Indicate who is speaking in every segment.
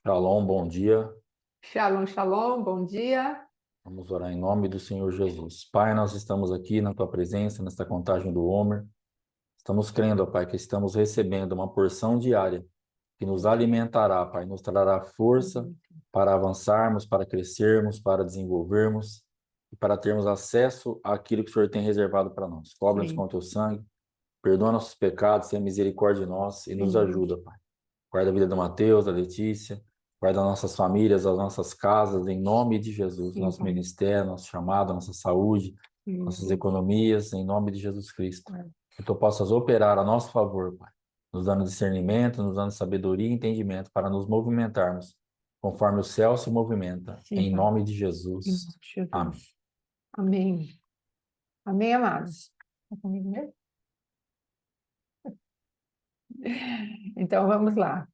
Speaker 1: Shalom, bom dia.
Speaker 2: Shalom, shalom, bom dia.
Speaker 1: Vamos orar em nome do Senhor Jesus. Pai, nós estamos aqui na tua presença, nesta contagem do Homer. Estamos crendo, ó Pai, que estamos recebendo uma porção diária que nos alimentará, Pai, nos trará força para avançarmos, para crescermos, para desenvolvermos e para termos acesso àquilo que o Senhor tem reservado para nós. Cobre-nos com
Speaker 2: Sim,
Speaker 1: o teu sangue, perdoa nossos pecados, tenha misericórdia de nós e nos
Speaker 2: sim,
Speaker 1: ajuda, Pai. Guarda a vida do Mateus, da Letícia, guarda nossas famílias, as nossas casas, em nome de Jesus,
Speaker 2: sim,
Speaker 1: nosso
Speaker 2: Pai.
Speaker 1: ministério, nosso chamado, nossa saúde, nossas
Speaker 2: Sim,
Speaker 1: economias, em nome de Jesus Cristo.
Speaker 2: Pai.
Speaker 1: Que tu possas operar a nosso favor, Pai, nos dando discernimento, nos dando sabedoria e entendimento para nos movimentarmos conforme o céu se movimenta,
Speaker 2: Sim,
Speaker 1: em
Speaker 2: Pai.
Speaker 1: nome de
Speaker 2: Em nome
Speaker 1: Jesus.
Speaker 2: de
Speaker 1: Amém.
Speaker 2: Jesus. Amém. Amém, amados. Tá comigo mesmo? Então, vamos lá.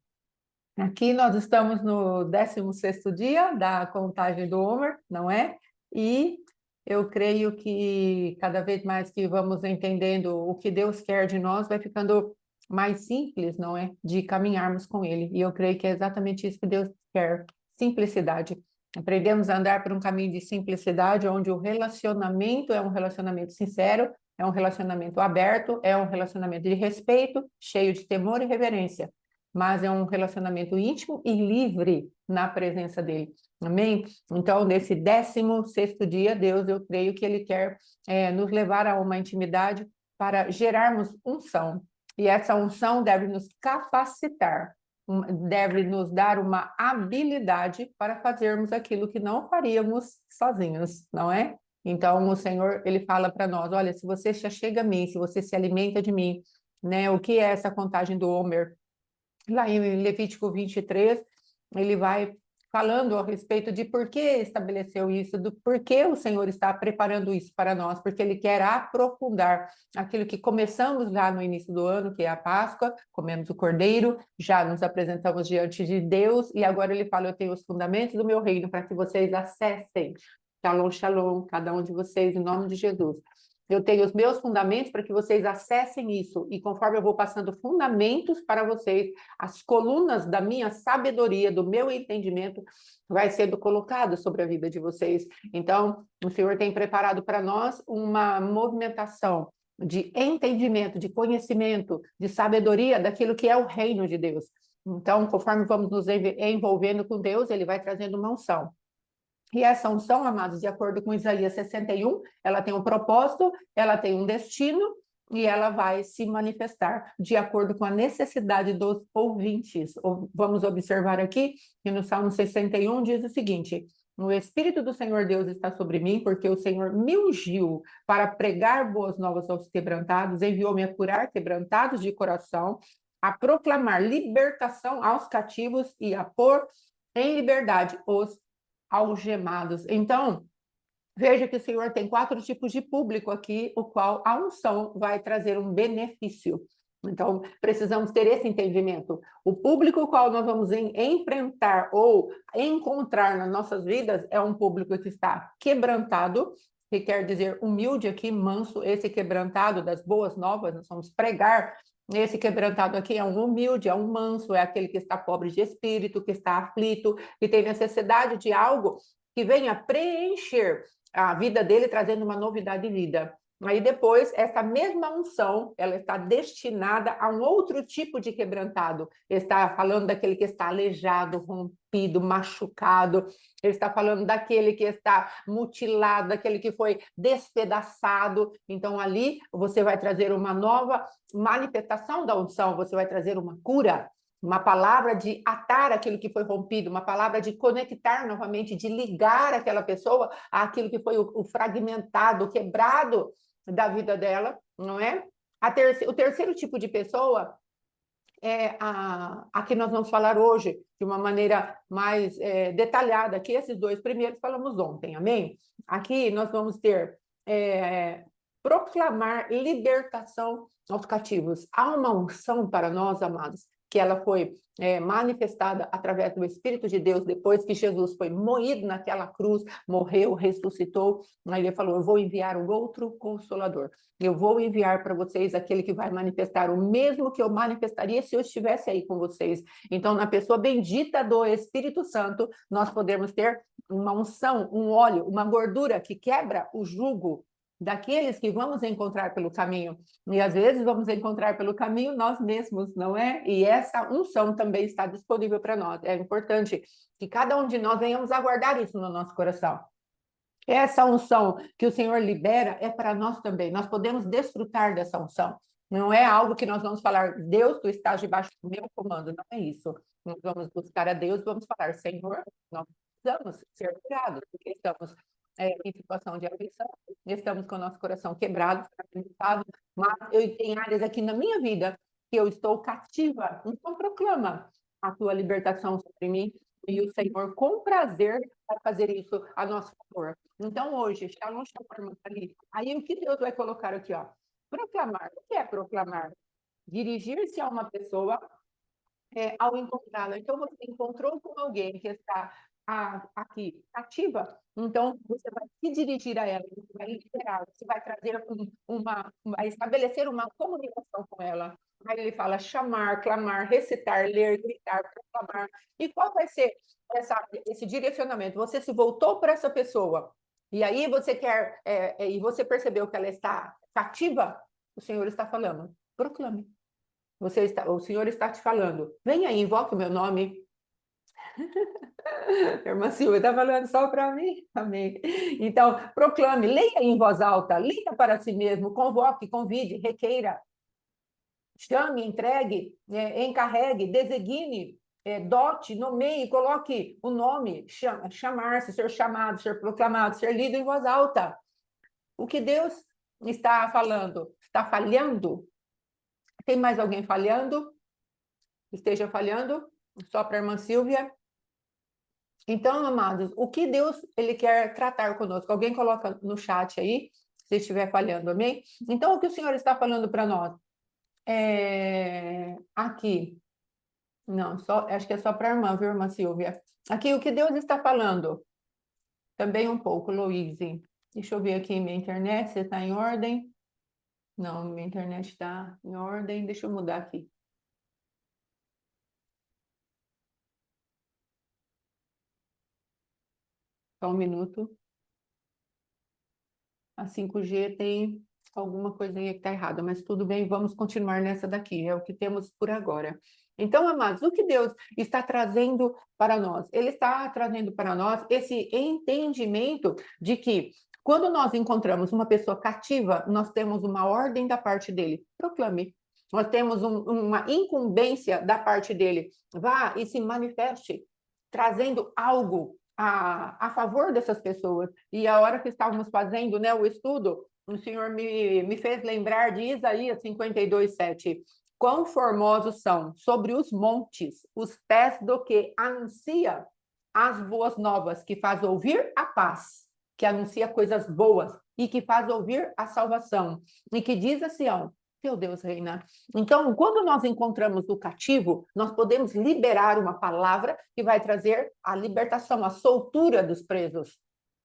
Speaker 2: Aqui nós estamos no 16º dia da contagem do Homer, não é? E eu creio que cada vez mais que vamos entendendo o que Deus quer de nós, vai ficando mais simples, não é? De caminharmos com Ele. E eu creio que é exatamente isso que Deus quer, simplicidade. Aprendemos a andar por um caminho de simplicidade, onde o relacionamento é um relacionamento sincero, é um relacionamento aberto, é um relacionamento de respeito, cheio de temor e reverência, mas é um relacionamento íntimo e livre na presença dele. Amém? Então, nesse 16º dia, Deus, eu creio que Ele quer nos levar a uma intimidade para gerarmos unção. E essa unção deve nos capacitar, deve nos dar uma habilidade para fazermos aquilo que não faríamos sozinhos, não é? Então, o Senhor, Ele fala para nós, olha, se você se achega a mim, se você se alimenta de mim, né? O que é essa contagem do Homer? Lá em Levítico 23, ele vai falando a respeito de por que estabeleceu isso, do porquê o Senhor está preparando isso para nós, porque Ele quer aprofundar aquilo que começamos lá no início do ano, que é a Páscoa, comemos o Cordeiro, já nos apresentamos diante de Deus, e agora Ele fala, eu tenho os fundamentos do meu reino para que vocês acessem. Shalom, shalom, cada um de vocês, em nome de Jesus. Eu tenho os meus fundamentos para que vocês acessem isso, e conforme eu vou passando fundamentos para vocês, as colunas da minha sabedoria, do meu entendimento, vai sendo colocado sobre a vida de vocês. Então, o Senhor tem preparado para nós uma movimentação de entendimento, de conhecimento, de sabedoria daquilo que é o reino de Deus. Então, conforme vamos nos envolvendo com Deus, Ele vai trazendo uma unção. E essa unção, amados, de acordo com Isaías 61, ela tem um propósito, ela tem um destino, e ela vai se manifestar de acordo com a necessidade dos ouvintes. Vamos observar aqui que no Salmo 61 diz o seguinte: o Espírito do Senhor Deus está sobre mim, porque o Senhor me ungiu para pregar boas novas aos quebrantados, enviou-me a curar quebrantados de coração, a proclamar libertação aos cativos e a pôr em liberdade os algemados. Então, veja que o Senhor tem 4 tipos de público aqui, o qual a unção vai trazer um benefício. Então, precisamos ter esse entendimento. O público o qual nós vamos enfrentar ou encontrar nas nossas vidas é um público que está quebrantado, que quer dizer humilde aqui, manso, esse quebrantado das boas novas, nós vamos pregar. Esse quebrantado aqui é um humilde, é um manso, é aquele que está pobre de espírito, que está aflito, que tem necessidade de algo que venha preencher a vida dele, trazendo uma novidade de vida. Aí depois, essa mesma unção, ela está destinada a um outro tipo de quebrantado. Ele está falando daquele que está aleijado, rompido, machucado. Ele está falando daquele que está mutilado, daquele que foi despedaçado. Então, ali, você vai trazer uma nova manifestação da unção, você vai trazer uma cura, uma palavra de atar aquilo que foi rompido, uma palavra de conectar novamente, de ligar aquela pessoa àquilo que foi o fragmentado, o quebrado da vida dela, não é? O terceiro tipo de pessoa é a que nós vamos falar hoje, de uma maneira mais detalhada, que esses 2 primeiros falamos ontem, amém? Aqui nós vamos ter proclamar libertação aos cativos. Há uma unção para nós, amados, que ela foi manifestada através do Espírito de Deus, depois que Jesus foi moído naquela cruz, morreu, ressuscitou. Aí ele falou: eu vou enviar um outro Consolador. Eu vou enviar para vocês aquele que vai manifestar o mesmo que eu manifestaria se eu estivesse aí com vocês. Então, na pessoa bendita do Espírito Santo, nós podemos ter uma unção, um óleo, uma gordura que quebra o jugo daqueles que vamos encontrar pelo caminho. E às vezes vamos encontrar pelo caminho nós mesmos, não é? E essa unção também está disponível para nós. É importante que cada um de nós venhamos a guardar isso no nosso coração. Essa unção que o Senhor libera é para nós também. Nós podemos desfrutar dessa unção. Não é algo que nós vamos falar: Deus, tu estás debaixo do meu comando. Não é isso. Nós vamos buscar a Deus, vamos falar: Senhor, nós precisamos ser curados, porque estamos em situação de aflição, estamos com o nosso coração quebrado, fragmentado, mas tem áreas aqui na minha vida que eu estou cativa. Então proclama a tua libertação sobre mim, e o Senhor, com prazer, vai fazer isso a nosso favor. Então, hoje, Shalom, Shalom, ali. Aí, o que Deus vai colocar aqui, ó? Proclamar. O que é proclamar? Dirigir-se a uma pessoa ao encontrá-la. Então, você encontrou com alguém que está aqui, ativa, então você vai se dirigir a ela, você vai liberar, você vai trazer vai estabelecer uma comunicação com ela. Aí ele fala: chamar, clamar, recitar, ler, gritar, proclamar. E qual vai ser esse direcionamento? Você se voltou para essa pessoa, e aí você quer, e você percebeu que ela está cativa, o Senhor está falando: proclame. O Senhor está te falando: venha aí, invoque o meu nome. Irmã Silvia está falando só para mim? Amém. Então, proclame, leia em voz alta, leia para si mesmo, convoque, convide, requeira, chame, entregue, encarregue, designe, dote, nomeie, coloque o nome, chamar-se, ser chamado, ser proclamado, ser lido em voz alta. O que Deus está falando? Está falhando? Tem mais alguém falhando? Esteja falhando? Só para a irmã Silvia? Então, amados, o que Deus ele quer tratar conosco? Alguém coloca no chat aí, se estiver falhando, amém? Então, o que o Senhor está falando para nós? Aqui, não, acho que é só para a irmã, viu, irmã Silvia? Aqui, o que Deus está falando? Também um pouco, Louise. Deixa eu ver aqui minha internet, se está em ordem. Não, minha internet está em ordem. Deixa eu mudar aqui. Só um minuto. A 5G tem alguma coisinha que está errada, mas tudo bem, vamos continuar nessa daqui, é o que temos por agora. Então, amados, o que Deus está trazendo para nós? Ele está trazendo para nós esse entendimento de que quando nós encontramos uma pessoa cativa, nós temos uma ordem da parte dele: proclame. Nós temos uma incumbência da parte dele: vá e se manifeste, trazendo algo a favor dessas pessoas. E a hora que estávamos fazendo, né, o estudo, o Senhor me fez lembrar de Isaías 52:7. Quão formosos são sobre os montes os pés do que anuncia as boas novas, que faz ouvir a paz, que anuncia coisas boas e que faz ouvir a salvação, e que diz a Sião: teu Deus reina. Então, quando nós encontramos o cativo, nós podemos liberar uma palavra que vai trazer a libertação, a soltura dos presos.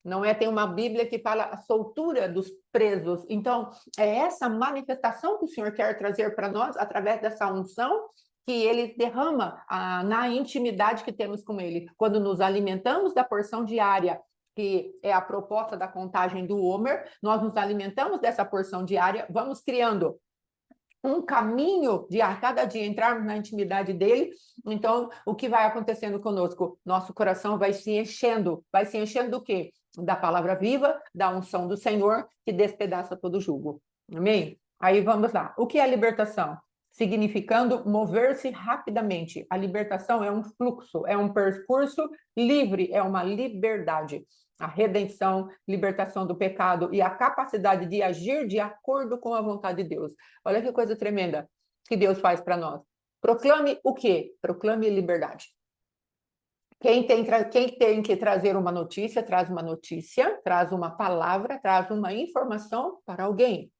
Speaker 2: Não é? Tem uma Bíblia que fala a soltura dos presos. Então, é essa manifestação que o Senhor quer trazer para nós através dessa unção que ele derrama na intimidade que temos com ele. Quando nos alimentamos da porção diária, que é a proposta da contagem do Homer, nós nos alimentamos dessa porção diária, vamos criando um caminho de a cada dia entrarmos na intimidade dele. Então, o que vai acontecendo conosco? Nosso coração vai se enchendo do quê? Da palavra viva, da unção do Senhor, que despedaça todo jugo. Amém? Aí vamos lá. O que é libertação? Significando mover-se rapidamente. A libertação é um fluxo, é um percurso livre, é uma liberdade. A redenção, libertação do pecado e a capacidade de agir de acordo com a vontade de Deus. Olha que coisa tremenda que Deus faz para nós. Proclame o quê? Proclame liberdade. Quem tem que trazer uma notícia, traz uma notícia, traz uma palavra, traz uma informação para alguém.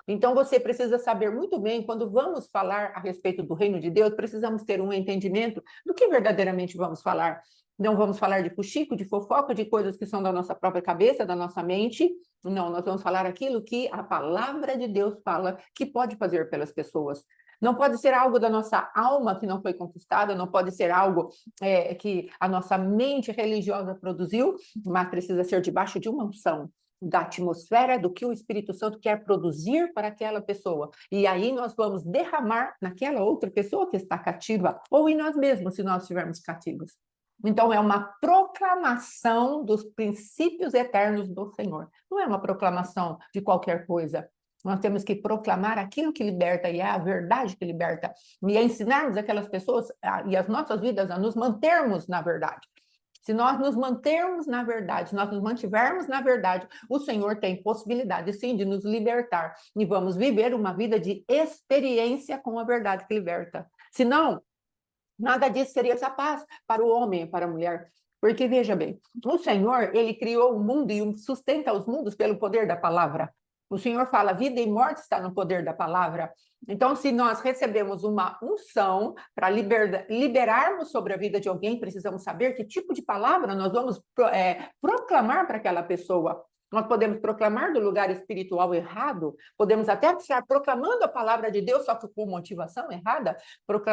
Speaker 2: Então, você precisa saber muito bem, quando vamos falar a respeito do reino de Deus, precisamos ter um entendimento do que verdadeiramente vamos falar. Não vamos falar de fuxico, de fofoca, de coisas que são da nossa própria cabeça, da nossa mente. Não, nós vamos falar aquilo que a palavra de Deus fala que pode fazer pelas pessoas. Não pode ser algo da nossa alma que não foi conquistada, não pode ser algo que a nossa mente religiosa produziu, mas precisa ser debaixo de uma unção, da atmosfera do que o Espírito Santo quer produzir para aquela pessoa. E aí nós vamos derramar naquela outra pessoa que está cativa, ou em nós mesmos, se nós estivermos cativos. Então, é uma proclamação dos princípios eternos do Senhor. Não é uma proclamação de qualquer coisa. Nós temos que proclamar aquilo que liberta, e é a verdade que liberta. E ensinarmos aquelas pessoas e as nossas vidas a nos mantermos na verdade. Se nós nos mantermos na verdade, se nós nos mantivermos na verdade, o Senhor tem possibilidade, sim, de nos libertar. E vamos viver uma vida de experiência com a verdade que liberta. Senão, nada disso seria capaz para o homem e para a mulher. Porque, veja bem, o Senhor, ele criou o mundo e sustenta os mundos pelo poder da palavra. O Senhor fala, vida e morte está no poder da palavra. Então, se nós recebemos uma unção para liberarmos sobre a vida de alguém, precisamos saber que tipo de palavra nós vamos proclamar para aquela pessoa. Nós podemos proclamar do lugar espiritual errado, podemos até estar proclamando a palavra de Deus, só que com motivação errada,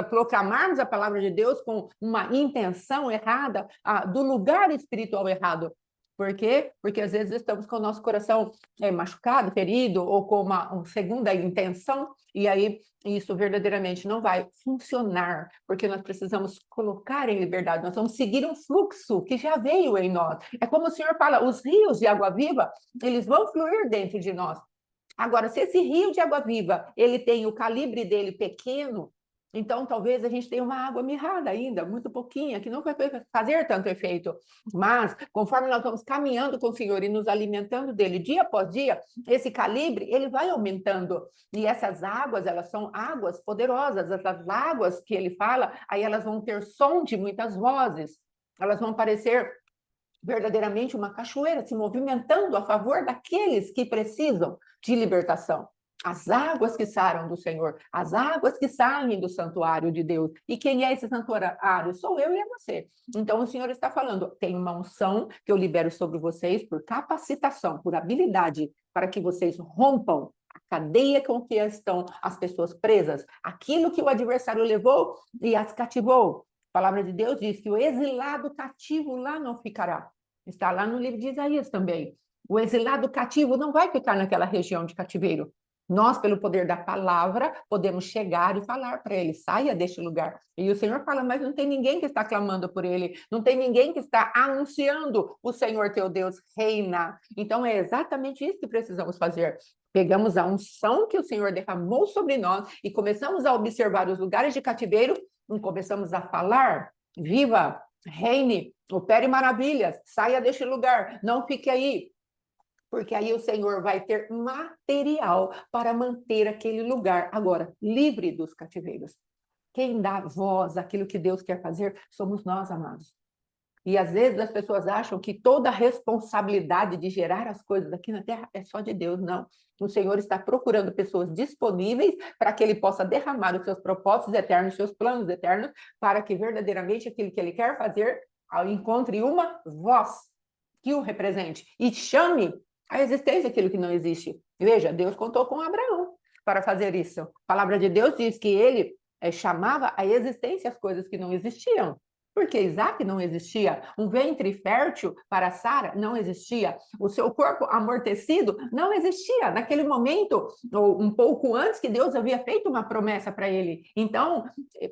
Speaker 2: proclamarmos a palavra de Deus com uma intenção errada, do lugar espiritual errado. Por quê? Porque às vezes estamos com o nosso coração machucado, ferido, ou com uma segunda intenção, e aí isso verdadeiramente não vai funcionar, porque nós precisamos colocar em liberdade, nós vamos seguir um fluxo que já veio em nós. É como o Senhor fala, os rios de água viva, eles vão fluir dentro de nós. Agora, se esse rio de água viva, ele tem o calibre dele pequeno, então talvez a gente tenha uma água mirrada ainda, muito pouquinha, que não vai fazer tanto efeito. Mas, conforme nós vamos caminhando com o Senhor e nos alimentando dele dia após dia, esse calibre, ele vai aumentando. E essas águas, elas são águas poderosas. Essas águas que ele fala, aí elas vão ter som de muitas vozes. Elas vão parecer verdadeiramente uma cachoeira se movimentando a favor daqueles que precisam de libertação. As águas que saram do Senhor, as águas que saem do santuário de Deus. E quem é esse santuário? Sou eu e é você. Então, o Senhor está falando, tem uma unção que eu libero sobre vocês por capacitação, por habilidade, para que vocês rompam a cadeia com que estão as pessoas presas, aquilo que o adversário levou e as cativou. A palavra de Deus diz que o exilado cativo lá não ficará. Está lá no livro de Isaías também. O exilado cativo não vai ficar naquela região de cativeiro. Nós, pelo poder da palavra, podemos chegar e falar para ele, saia deste lugar. E o Senhor fala, mas não tem ninguém que está clamando por ele, não tem ninguém que está anunciando, o Senhor teu Deus reina. Então, é exatamente isso que precisamos fazer. Pegamos a unção que o Senhor derramou sobre nós e começamos a observar os lugares de cativeiro e começamos a falar, viva, reine, opere maravilhas, saia deste lugar, não fique aí. Porque aí o Senhor vai ter material para manter aquele lugar, agora, livre dos cativeiros. Quem dá voz àquilo que Deus quer fazer somos nós, amados. E às vezes as pessoas acham que toda a responsabilidade de gerar as coisas aqui na Terra é só de Deus. Não. O Senhor está procurando pessoas disponíveis para que Ele possa derramar os seus propósitos eternos, os seus planos eternos, para que verdadeiramente aquilo que Ele quer fazer encontre uma voz que o represente e chame a existência aquilo que não existe. Veja, Deus contou com Abraão para fazer isso. A palavra de Deus diz que ele chamava a existência as coisas que não existiam. Porque Isaac não existia, um ventre fértil para Sara não existia, o seu corpo amortecido não existia. Naquele momento, ou um pouco antes, que Deus havia feito uma promessa para ele. Então,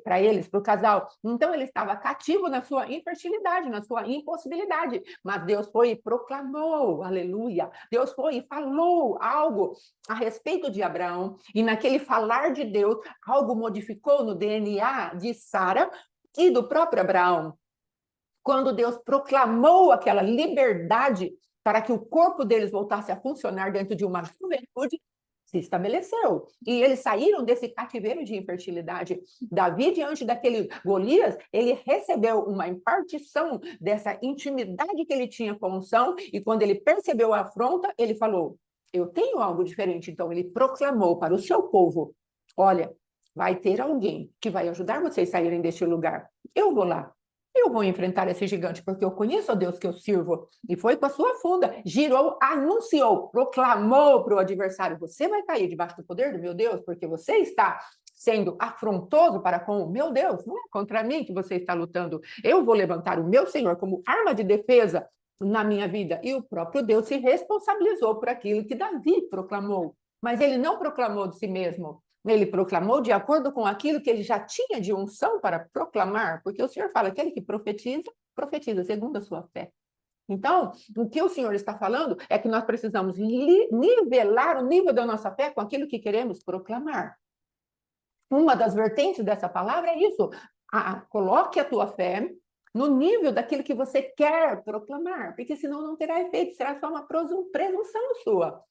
Speaker 2: para eles, para o casal. Então, ele estava cativo na sua infertilidade, na sua impossibilidade. Mas Deus foi e proclamou, aleluia. Deus foi e falou algo a respeito de Abraão. E naquele falar de Deus, algo modificou no DNA de Sara e do próprio Abraão. Quando Deus proclamou aquela liberdade para que o corpo deles voltasse a funcionar dentro de uma juventude, se estabeleceu. E eles saíram desse cativeiro de infertilidade. Davi, diante daquele Golias, ele recebeu uma impartição dessa intimidade que ele tinha com a unção, e quando ele percebeu a afronta, ele falou, eu tenho algo diferente. Então, ele proclamou para o seu povo, olha, vai ter alguém que vai ajudar vocês a saírem deste lugar. Eu vou lá. Eu vou enfrentar esse gigante, porque eu conheço o Deus que eu sirvo. E foi com a sua funda, girou, anunciou, proclamou para o adversário, você vai cair debaixo do poder do meu Deus, porque você está sendo afrontoso para com o meu Deus. Não é contra mim que você está lutando. Eu vou levantar o meu Senhor como arma de defesa na minha vida. E o próprio Deus se responsabilizou por aquilo que Davi proclamou. Mas ele não proclamou de si mesmo. Ele proclamou de acordo com aquilo que ele já tinha de unção para proclamar, porque o Senhor fala, aquele que profetiza, profetiza segundo a sua fé. Então, o que o Senhor está falando é que nós precisamos nivelar o nível da nossa fé com aquilo que queremos proclamar. Uma das vertentes dessa palavra é isso. Coloque a tua fé no nível daquilo que você quer proclamar, porque senão não terá efeito, será só uma presunção sua.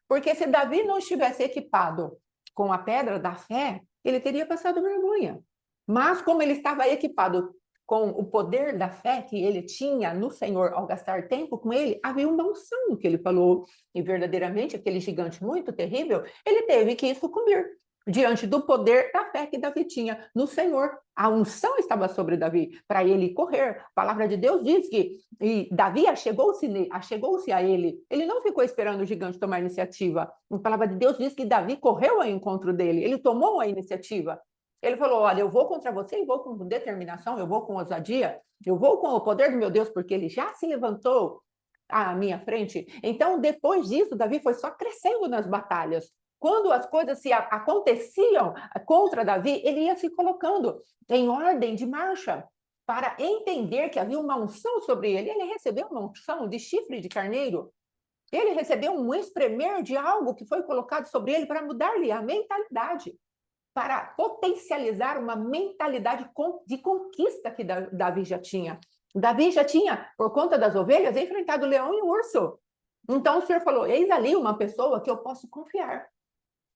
Speaker 2: Porque se Davi não estivesse equipado com a pedra da fé, ele teria passado vergonha. Mas como ele estava equipado com o poder da fé que ele tinha no Senhor ao gastar tempo com ele, havia uma unção no que ele falou. E verdadeiramente, aquele gigante muito terrível, ele teve que sucumbir diante do poder da fé que Davi tinha no Senhor. A unção estava sobre Davi, para ele correr. A palavra de Deus diz que Davi achegou-se a ele. Ele não ficou esperando o gigante tomar iniciativa. A palavra de Deus diz que Davi correu ao encontro dele, ele tomou a iniciativa. Ele falou, olha, eu vou contra você e vou com determinação, eu vou com ousadia, eu vou com o poder do meu Deus, porque ele já se levantou à minha frente. Então, depois disso, Davi foi só crescendo nas batalhas. Quando as coisas aconteciam contra Davi, ele ia se colocando em ordem de marcha para entender que havia uma unção sobre ele. Ele recebeu uma unção de chifre de carneiro. Ele recebeu um espremer de algo que foi colocado sobre ele para mudar-lhe a mentalidade, para potencializar uma mentalidade de conquista que Davi já tinha. Davi já tinha, por conta das ovelhas, enfrentado o leão e o urso. Então o Senhor falou, eis ali uma pessoa que eu posso confiar.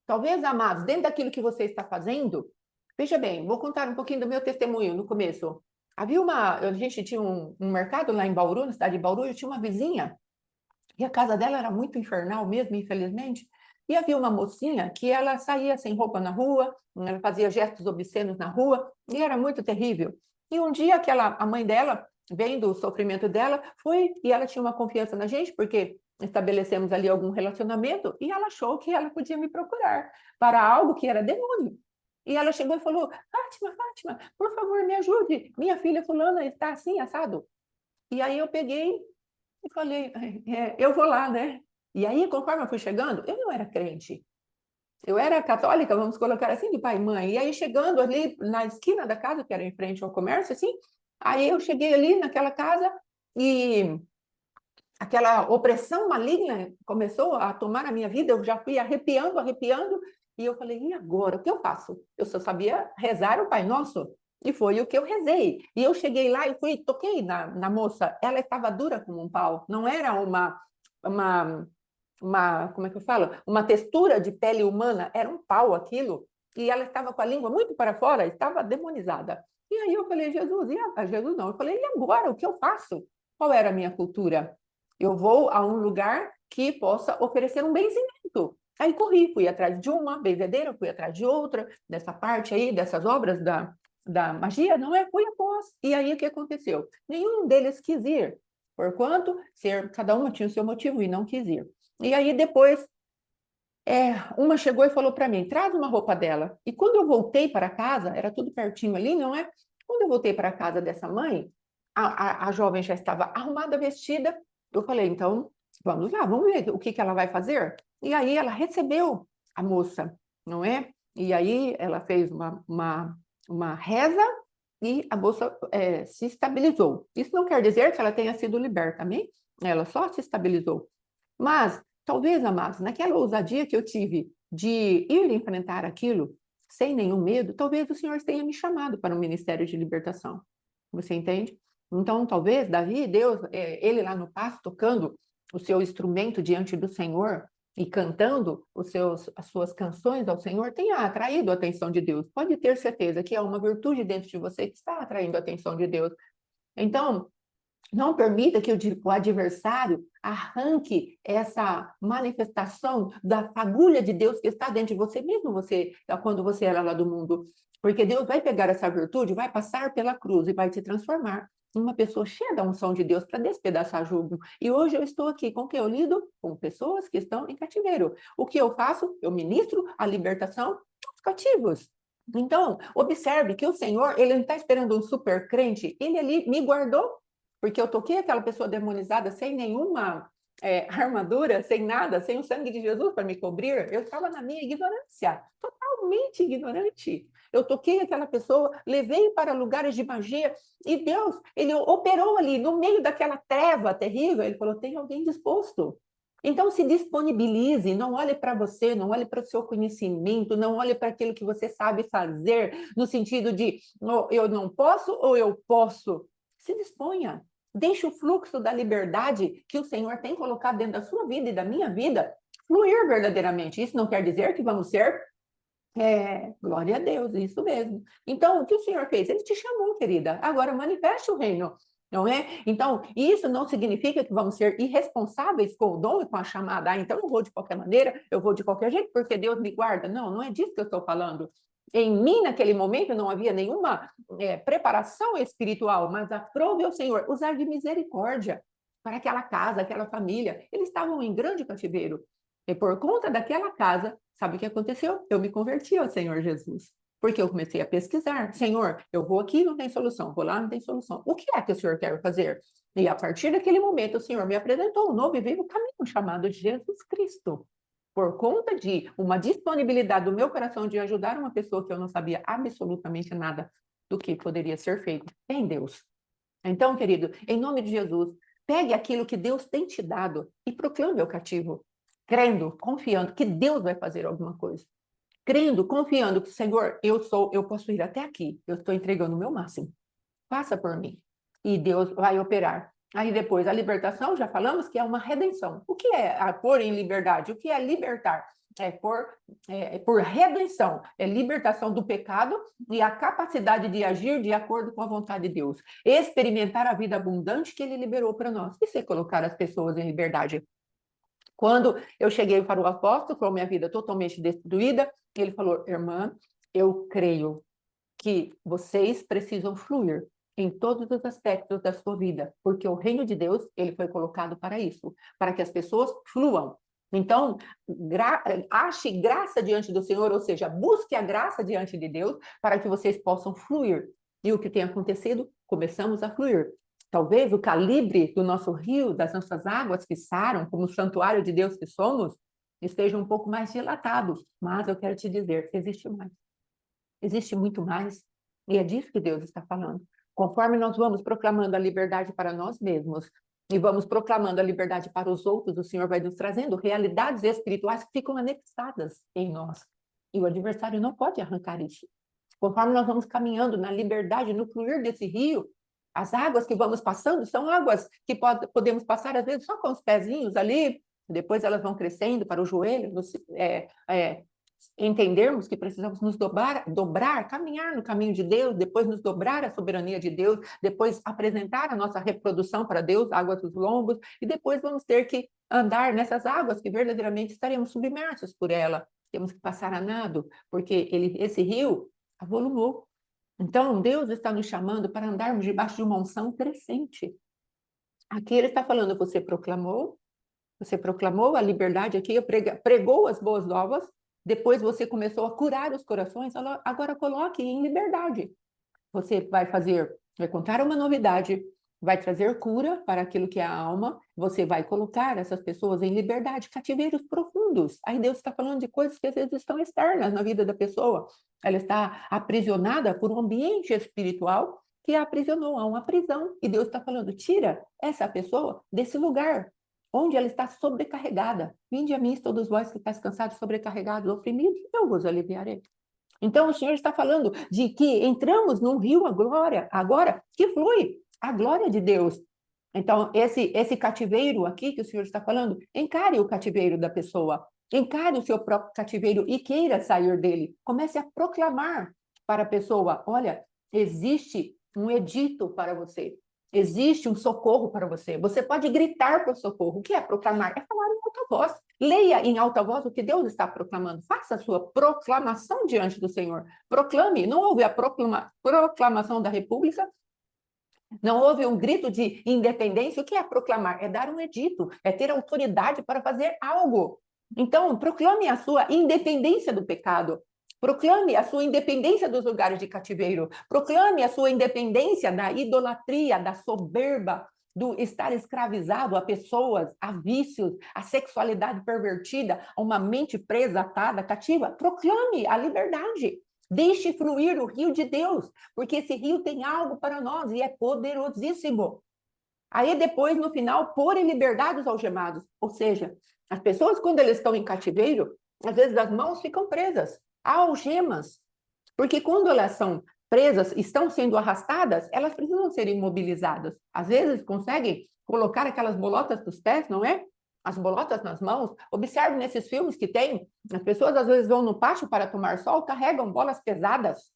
Speaker 2: Talvez, amados, dentro daquilo que você está fazendo, veja bem, vou contar um pouquinho do meu testemunho no começo. A gente tinha um mercado lá em Bauru, na cidade de Bauru, eu tinha uma vizinha, e a casa dela era muito infernal mesmo, infelizmente, e havia uma mocinha que ela saía sem roupa na rua, ela fazia gestos obscenos na rua, e era muito terrível. E um dia a mãe dela, vendo o sofrimento dela, foi, e ela tinha uma confiança na gente, porque estabelecemos ali algum relacionamento, e ela achou que ela podia me procurar para algo que era demônio. E ela chegou e falou, Fátima, por favor, me ajude, minha filha fulana está assim, assado. E aí eu peguei e falei, eu vou lá, né? E aí, conforme eu fui chegando, eu não era crente. Eu era católica, vamos colocar assim, de pai e mãe. E aí, chegando ali na esquina da casa, que era em frente ao comércio, assim, aí eu cheguei ali naquela casa e aquela opressão maligna começou a tomar a minha vida, eu já fui arrepiando, e eu falei, e agora, o que eu faço? Eu só sabia rezar o Pai Nosso, e foi o que eu rezei. E eu cheguei lá e toquei na moça, ela estava dura como um pau, não era como é que eu falo? Uma textura de pele humana, era um pau aquilo, e ela estava com a língua muito para fora, estava demonizada. E aí eu falei, Jesus não, eu falei, e agora, o que eu faço? Qual era a minha cultura? Eu vou a um lugar que possa oferecer um benzimento. Aí corri, fui atrás de uma benzedeira, fui atrás de outra, dessa parte aí, dessas obras da magia, não é? Fui após. E aí o que aconteceu? Nenhum deles quis ir, porquanto cada uma tinha o seu motivo e não quis ir. E aí depois, uma chegou e falou para mim, traz uma roupa dela. E quando eu voltei para casa, era tudo pertinho ali, não é? Quando eu voltei para a casa dessa mãe, a jovem já estava arrumada, vestida. Eu falei, então, vamos lá, vamos ver o que ela vai fazer. E aí ela recebeu a moça, não é? E aí ela fez uma reza e a moça se estabilizou. Isso não quer dizer que ela tenha sido liberta, amém? Ela só se estabilizou. Mas, talvez, amados, naquela ousadia que eu tive de ir enfrentar aquilo sem nenhum medo, talvez o Senhor tenha me chamado para um ministério de libertação. Você entende? Então, talvez Davi, Deus, ele lá no pasto, tocando o seu instrumento diante do Senhor e cantando as suas canções ao Senhor, tenha atraído a atenção de Deus. Pode ter certeza que há uma virtude dentro de você que está atraindo a atenção de Deus. Então, Não permita que o adversário arranque essa manifestação da fagulha de Deus que está dentro de você, mesmo você, quando você era lá do mundo. Porque Deus vai pegar essa virtude, vai passar pela cruz e vai te transformar em uma pessoa cheia da unção de Deus para despedaçar jugo. E hoje eu estou aqui com quem eu lido? Com pessoas que estão em cativeiro. O que eu faço? Eu ministro a libertação dos cativos. Então, observe que o Senhor, ele não está esperando um super crente, ele ali me guardou, porque eu toquei aquela pessoa demonizada sem nenhuma armadura, sem nada, sem o sangue de Jesus para me cobrir. Eu estava na minha ignorância, totalmente ignorante. Eu toquei aquela pessoa, levei para lugares de magia, e Deus, ele operou ali, no meio daquela treva terrível, ele falou, tem alguém disposto. Então, se disponibilize, não olhe para você, não olhe para o seu conhecimento, não olhe para aquilo que você sabe fazer, no sentido de eu não posso ou eu posso. Se disponha, deixe o fluxo da liberdade que o Senhor tem colocado dentro da sua vida e da minha vida fluir verdadeiramente. Isso não quer dizer que vamos ser glória a Deus, isso mesmo. Então, o que o Senhor fez? Ele te chamou, querida. Agora manifeste o reino, não é? Então, isso não significa que vamos ser irresponsáveis com o dom e com a chamada. Ah, então eu vou de qualquer maneira, eu vou de qualquer jeito, porque Deus me guarda. Não, não é disso que eu estou falando. Em mim, naquele momento, não havia nenhuma preparação espiritual, mas aprove ao Senhor usar de misericórdia para aquela casa, aquela família. Eles estavam em grande cativeiro. E por conta daquela casa, sabe o que aconteceu? Eu me converti ao Senhor Jesus. Porque eu comecei a pesquisar. Senhor, eu vou aqui, não tem solução. Vou lá, não tem solução. O que é que o Senhor quer fazer? E a partir daquele momento, o Senhor me apresentou um novo e vivo caminho chamado Jesus Cristo. Por conta de uma disponibilidade do meu coração de ajudar uma pessoa que eu não sabia absolutamente nada do que poderia ser feito em Deus. Então, querido, em nome de Jesus, pegue aquilo que Deus tem te dado e proclame ao cativo, crendo, confiando que Deus vai fazer alguma coisa. Crendo, confiando que, Senhor, eu posso ir até aqui, eu estou entregando o meu máximo. Faça por mim. E Deus vai operar. Aí depois, a libertação, já falamos que é uma redenção. O que é pôr em liberdade? O que é libertar? Por redenção, é libertação do pecado e a capacidade de agir de acordo com a vontade de Deus. Experimentar a vida abundante que Ele liberou para nós. Isso é colocar as pessoas em liberdade. Quando eu cheguei para o apóstolo, com a minha vida totalmente destruída, ele falou, irmã, eu creio que vocês precisam fluir em todos os aspectos da sua vida, porque o reino de Deus, ele foi colocado para isso, para que as pessoas fluam. Então, ache graça diante do Senhor, ou seja, busque a graça diante de Deus para que vocês possam fluir. E o que tem acontecido? Começamos a fluir. Talvez o calibre do nosso rio, das nossas águas que saram, como o santuário de Deus que somos, esteja um pouco mais dilatado. Mas eu quero te dizer, existe mais. Existe muito mais. E é disso que Deus está falando. Conforme nós vamos proclamando a liberdade para nós mesmos e vamos proclamando a liberdade para os outros, o Senhor vai nos trazendo realidades espirituais que ficam anexadas em nós. E o adversário não pode arrancar isso. Conforme nós vamos caminhando na liberdade, no fluir desse rio, as águas que vamos passando são águas que podemos passar, às vezes, só com os pezinhos ali, depois elas vão crescendo para o joelho, entendermos que precisamos nos dobrar, caminhar no caminho de Deus, depois nos dobrar à soberania de Deus, depois apresentar a nossa reprodução para Deus, águas dos lombos, e depois vamos ter que andar nessas águas que verdadeiramente estaremos submersos por ela. Temos que passar a nado, porque esse rio avolumou. Então, Deus está nos chamando para andarmos debaixo de uma unção crescente. Aqui ele está falando, você proclamou a liberdade aqui, pregou as boas novas, depois você começou a curar os corações, agora coloque em liberdade. Você vai contar uma novidade, vai trazer cura para aquilo que é a alma, você vai colocar essas pessoas em liberdade, cativeiros profundos. Aí Deus está falando de coisas que às vezes estão externas na vida da pessoa. Ela está aprisionada por um ambiente espiritual que a aprisionou a uma prisão. E Deus está falando, tira essa pessoa desse lugar, onde ela está sobrecarregada. Vinde a mim, todos vós que estáis cansados, sobrecarregados, oprimidos, eu vos aliviarei. Então, o Senhor está falando de que entramos num rio agora que flui a glória de Deus. Então, esse cativeiro aqui que o Senhor está falando, encare o cativeiro da pessoa, encare o seu próprio cativeiro e queira sair dele. Comece a proclamar para a pessoa, olha, existe um edito para você. Existe um socorro para você. Você pode gritar por socorro. O que é proclamar? É falar em alta voz. Leia em alta voz o que Deus está proclamando. Faça a sua proclamação diante do Senhor. Proclame. Não houve a proclamação da República? Não houve um grito de independência? O que é proclamar? É dar um edito, é ter autoridade para fazer algo. Então, proclame a sua independência do pecado. Proclame a sua independência dos lugares de cativeiro. Proclame a sua independência da idolatria, da soberba, do estar escravizado a pessoas, a vícios, a sexualidade pervertida, a uma mente presa, atada, cativa. Proclame a liberdade. Deixe fluir o rio de Deus, porque esse rio tem algo para nós e é poderosíssimo. Aí depois, no final, pôr em liberdade os algemados. Ou seja, as pessoas, quando eles estão em cativeiro, às vezes as mãos ficam presas, há algemas. Porque quando elas são presas, estão sendo arrastadas, elas precisam ser imobilizadas. Às vezes conseguem colocar aquelas bolotas dos pés, não é? As bolotas nas mãos. Observe nesses filmes que tem, as pessoas às vezes vão no pátio para tomar sol, carregam bolas pesadas.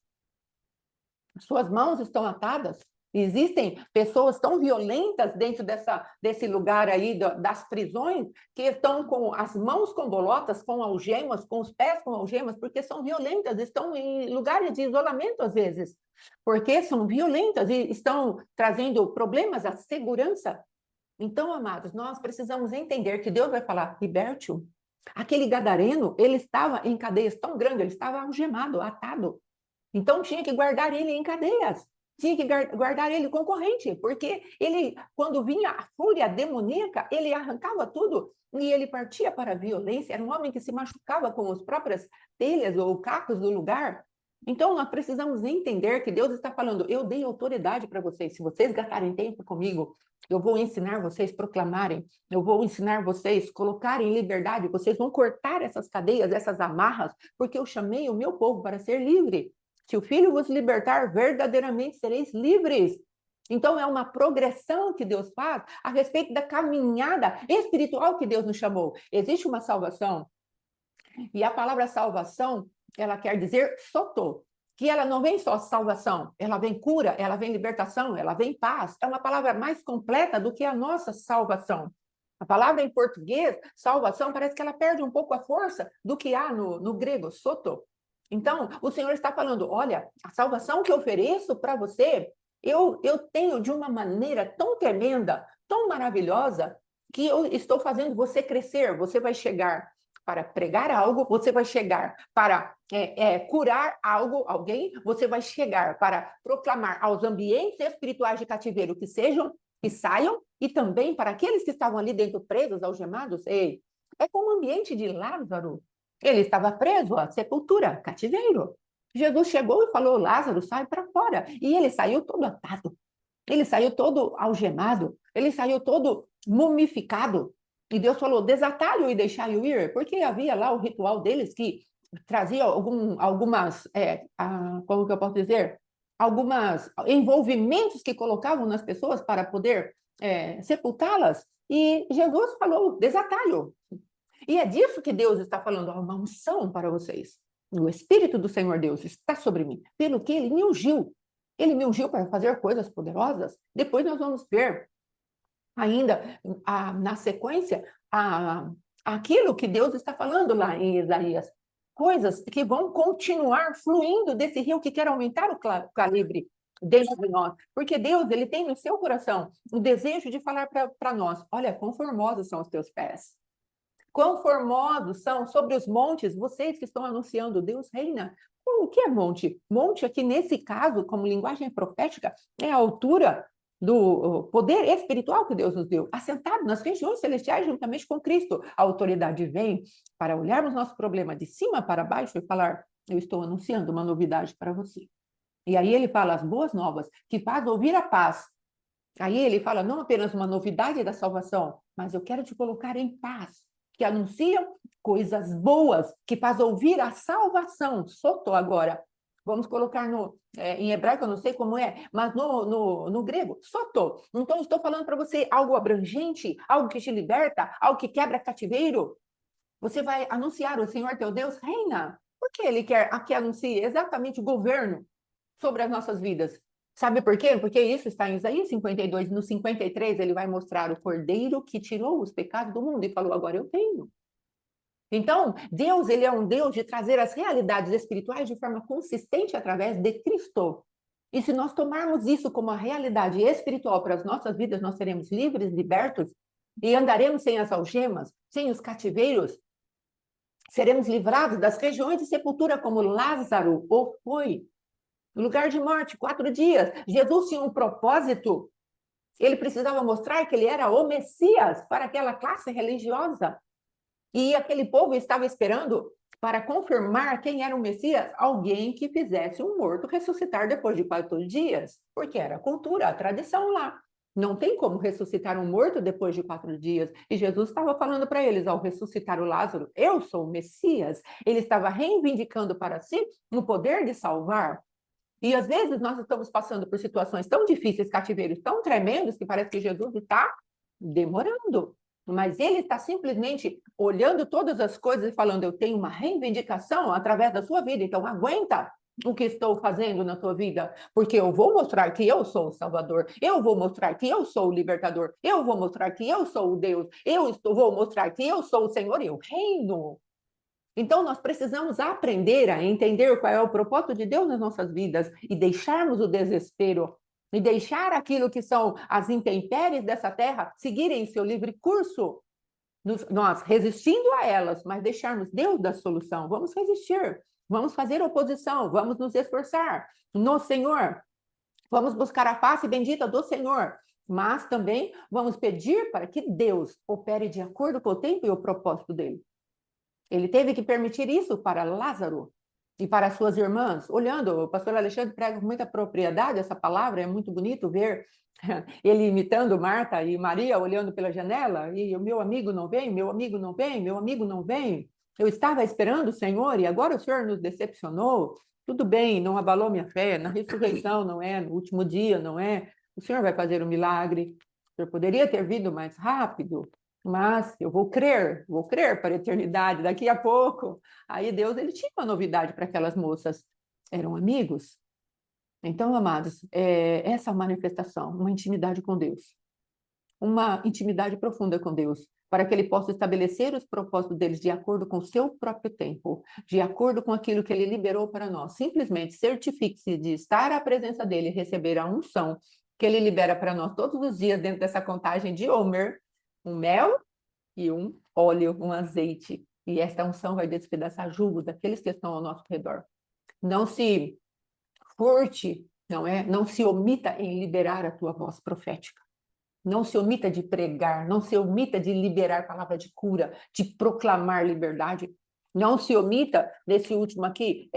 Speaker 2: Suas mãos estão atadas. Existem pessoas tão violentas dentro desse lugar aí das prisões que estão com as mãos com bolotas, com algemas, com os pés com algemas, porque são violentas, estão em lugares de isolamento às vezes, porque são violentas e estão trazendo problemas à segurança. Então, amados, nós precisamos entender que Deus vai falar, liberte-o. Aquele gadareno, ele estava em cadeias tão grandes, ele estava algemado, atado. Então, tinha que guardar ele em cadeias, tinha que guardar ele com corrente, porque ele, quando vinha a fúria demoníaca, ele arrancava tudo e ele partia para a violência. Era um homem que se machucava com as próprias telhas ou cacos do lugar. Então, nós precisamos entender que Deus está falando, eu dei autoridade para vocês, se vocês gastarem tempo comigo, eu vou ensinar vocês a proclamarem, eu vou ensinar vocês a colocarem em liberdade, vocês vão cortar essas cadeias, essas amarras, porque eu chamei o meu povo para ser livre. Se o Filho vos libertar, verdadeiramente sereis livres. Então, é uma progressão que Deus faz a respeito da caminhada espiritual que Deus nos chamou. Existe uma salvação, e a palavra salvação, ela quer dizer soto, que ela não vem só salvação, ela vem cura, ela vem libertação, ela vem paz. É uma palavra mais completa do que a nossa salvação. A palavra em português, salvação, parece que ela perde um pouco a força do que há no grego, soto. Então, o Senhor está falando, olha, a salvação que eu ofereço para você, eu tenho de uma maneira tão tremenda, tão maravilhosa, que eu estou fazendo você crescer. Você vai chegar para pregar algo, você vai chegar para curar algo, alguém, você vai chegar para proclamar aos ambientes espirituais de cativeiro que sejam, que saiam, e também para aqueles que estavam ali dentro presos, algemados. Ei, é como o ambiente de Lázaro. Ele estava preso à sepultura, cativeiro. Jesus chegou e falou, Lázaro, sai para fora. E ele saiu todo atado. Ele saiu todo algemado. Ele saiu todo mumificado. E Deus falou, desatai-o e deixai-o ir. Porque havia lá o ritual deles que trazia algumas, como que eu posso dizer? Alguns envolvimentos que colocavam nas pessoas para poder sepultá-las. E Jesus falou, desatai-o. E é disso que Deus está falando, uma unção para vocês. O Espírito do Senhor Deus está sobre mim, pelo que Ele me ungiu. Ele me ungiu para fazer coisas poderosas. Depois nós vamos ver ainda, na sequência, aquilo que Deus está falando lá em Isaías. Coisas que vão continuar fluindo desse rio que quer aumentar o calibre dentro de nós. Porque Deus, Ele tem no seu coração o desejo de falar para nós, olha, quão formosos são os teus pés. Quão formosos são sobre os montes, vocês que estão anunciando, Deus reina. O que é monte? Monte aqui, nesse caso, como linguagem profética, é a altura do poder espiritual que Deus nos deu, assentado nas regiões celestiais juntamente com Cristo. A autoridade vem para olharmos nosso problema de cima para baixo e falar, eu estou anunciando uma novidade para você. E aí ele fala as boas novas, que faz ouvir a paz. Aí ele fala não apenas uma novidade da salvação, mas eu quero te colocar em paz, que anunciam coisas boas, que faz ouvir a salvação. Soto agora. Vamos colocar em hebraico, eu não sei como é, mas no grego, soto. Então, estou falando para você algo abrangente, algo que te liberta, algo que quebra cativeiro. Você vai anunciar, o Senhor teu Deus reina. Por que Ele quer que anuncie exatamente o governo sobre as nossas vidas? Sabe por quê? Porque isso está em Isaías 52. No 53, ele vai mostrar o cordeiro que tirou os pecados do mundo e falou: agora eu tenho. Então, Deus, ele é um Deus de trazer as realidades espirituais de forma consistente através de Cristo. E se nós tomarmos isso como a realidade espiritual para as nossas vidas, nós seremos livres, libertos e andaremos sem as algemas, sem os cativeiros. Seremos livrados das regiões de sepultura como Lázaro ou foi. No lugar de morte, 4 dias. Jesus tinha um propósito. Ele precisava mostrar que ele era o Messias para aquela classe religiosa. E aquele povo estava esperando para confirmar quem era o Messias, alguém que fizesse um morto ressuscitar depois de 4 dias, porque era a cultura, a tradição lá. Não tem como ressuscitar um morto depois de 4 dias. E Jesus estava falando para eles, ao ressuscitar o Lázaro, eu sou o Messias. Ele estava reivindicando para si o poder de salvar. E às vezes nós estamos passando por situações tão difíceis, cativeiros tão tremendos, que parece que Jesus está demorando. Mas ele está simplesmente olhando todas as coisas e falando: eu tenho uma reivindicação através da sua vida, então aguenta o que estou fazendo na tua vida, porque eu vou mostrar que eu sou o Salvador, eu vou mostrar que eu sou o Libertador, eu vou mostrar que eu sou o Deus, vou mostrar que eu sou o Senhor e eu reino. Então, nós precisamos aprender a entender qual é o propósito de Deus nas nossas vidas e deixarmos o desespero e deixar aquilo que são as intempéries dessa terra seguirem seu livre curso, nós resistindo a elas, mas deixarmos Deus da solução. Vamos resistir, vamos fazer oposição, vamos nos esforçar no Senhor, vamos buscar a face bendita do Senhor, mas também vamos pedir para que Deus opere de acordo com o tempo e o propósito dele. Ele teve que permitir isso para Lázaro e para suas irmãs. Olhando, o pastor Alexandre prega com muita propriedade essa palavra, é muito bonito ver ele imitando Marta e Maria, olhando pela janela, e o meu amigo não vem, meu amigo não vem, meu amigo não vem. Eu estava esperando o Senhor e agora o Senhor nos decepcionou. Tudo bem, não abalou minha fé, na ressurreição não é, no último dia não é. O Senhor vai fazer um milagre. O Senhor poderia ter vindo mais rápido, mas eu vou crer para a eternidade, daqui a pouco. Aí Deus, ele tinha uma novidade para aquelas moças, eram amigos. Então, amados, essa manifestação, uma intimidade com Deus, uma intimidade profunda com Deus, para que ele possa estabelecer os propósitos deles de acordo com o seu próprio tempo, de acordo com aquilo que ele liberou para nós. Simplesmente certifique-se de estar à presença dele e receber a unção que ele libera para nós todos os dias dentro dessa contagem de Homer, um mel e um óleo, um azeite. E esta unção vai despedaçar jugo daqueles que estão ao nosso redor. Não se furte, não é? Não se omita em liberar a tua voz profética. Não se omita de pregar, não se omita de liberar palavra de cura, de proclamar liberdade. Não se omita, nesse último aqui,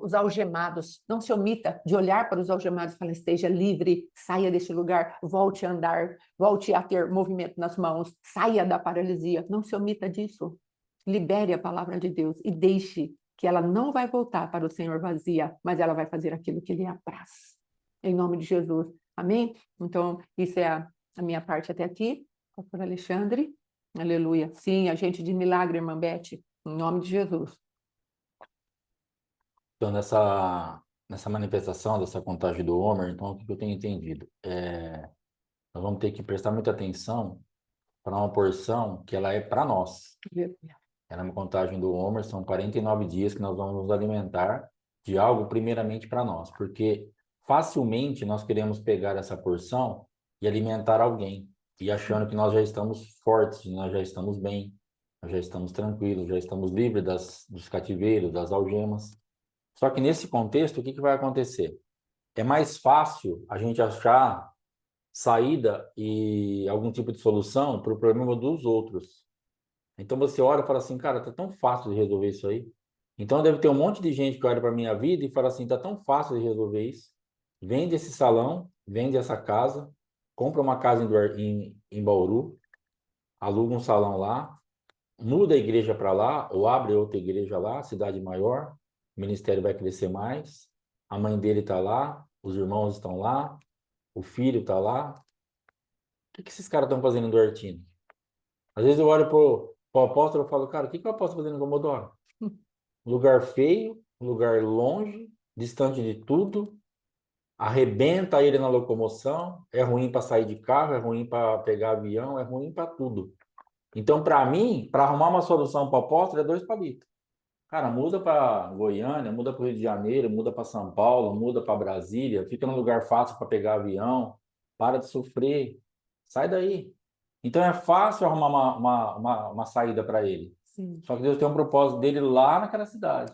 Speaker 2: os algemados. Não se omita de olhar para os algemados e falar: esteja livre, saia deste lugar, volte a andar, volte a ter movimento nas mãos, saia da paralisia. Não se omita disso. Libere a palavra de Deus e deixe que ela não vai voltar para o Senhor vazia, mas ela vai fazer aquilo que lhe apraz. Em nome de Jesus. Amém? Então, isso é a minha parte até aqui. Pastor Alexandre. Aleluia. Sim, agente de milagre, irmã Beth. Em nome de Jesus.
Speaker 1: Então, nessa manifestação dessa contagem do Homer, então, o que eu tenho entendido? Nós vamos ter que prestar muita atenção para uma porção que ela é para nós. Ela é uma contagem do Homer, são 49 dias que nós vamos nos alimentar de algo primeiramente para nós, porque facilmente nós queremos pegar essa porção e alimentar alguém, e achando que nós já estamos fortes, nós já estamos bem, nós já estamos tranquilos, já estamos livres dos cativeiros, das algemas. Só que nesse contexto, o que vai acontecer? É mais fácil a gente achar saída e algum tipo de solução para o problema dos outros. Então você olha e fala assim: cara, tá tão fácil de resolver isso aí. Então deve ter um monte de gente que olha para a minha vida e fala assim: tá tão fácil de resolver isso. Vende esse salão, vende essa casa, compra uma casa em Bauru, aluga um salão lá, muda a igreja para lá, ou abre outra igreja lá, cidade maior, o ministério vai crescer mais, a mãe dele está lá, os irmãos estão lá, o filho está lá. O que esses caras estão fazendo em Duartino? Às vezes eu olho pro apóstolo e falo: cara, o que o apóstolo fazendo em Comodoro? Um lugar feio, um lugar longe, distante de tudo. arrebenta ele na locomoção, é ruim para sair de carro, é ruim para pegar avião, é ruim para tudo. Então, para mim, para arrumar uma solução para o apóstolo, é 2 palitos. Cara, muda para Goiânia, muda para o Rio de Janeiro, muda para São Paulo, muda para Brasília, fica num lugar fácil para pegar avião, para de sofrer, sai daí. Então é fácil arrumar uma saída para ele.
Speaker 2: Sim.
Speaker 1: Só que Deus tem um propósito dele lá naquela cidade.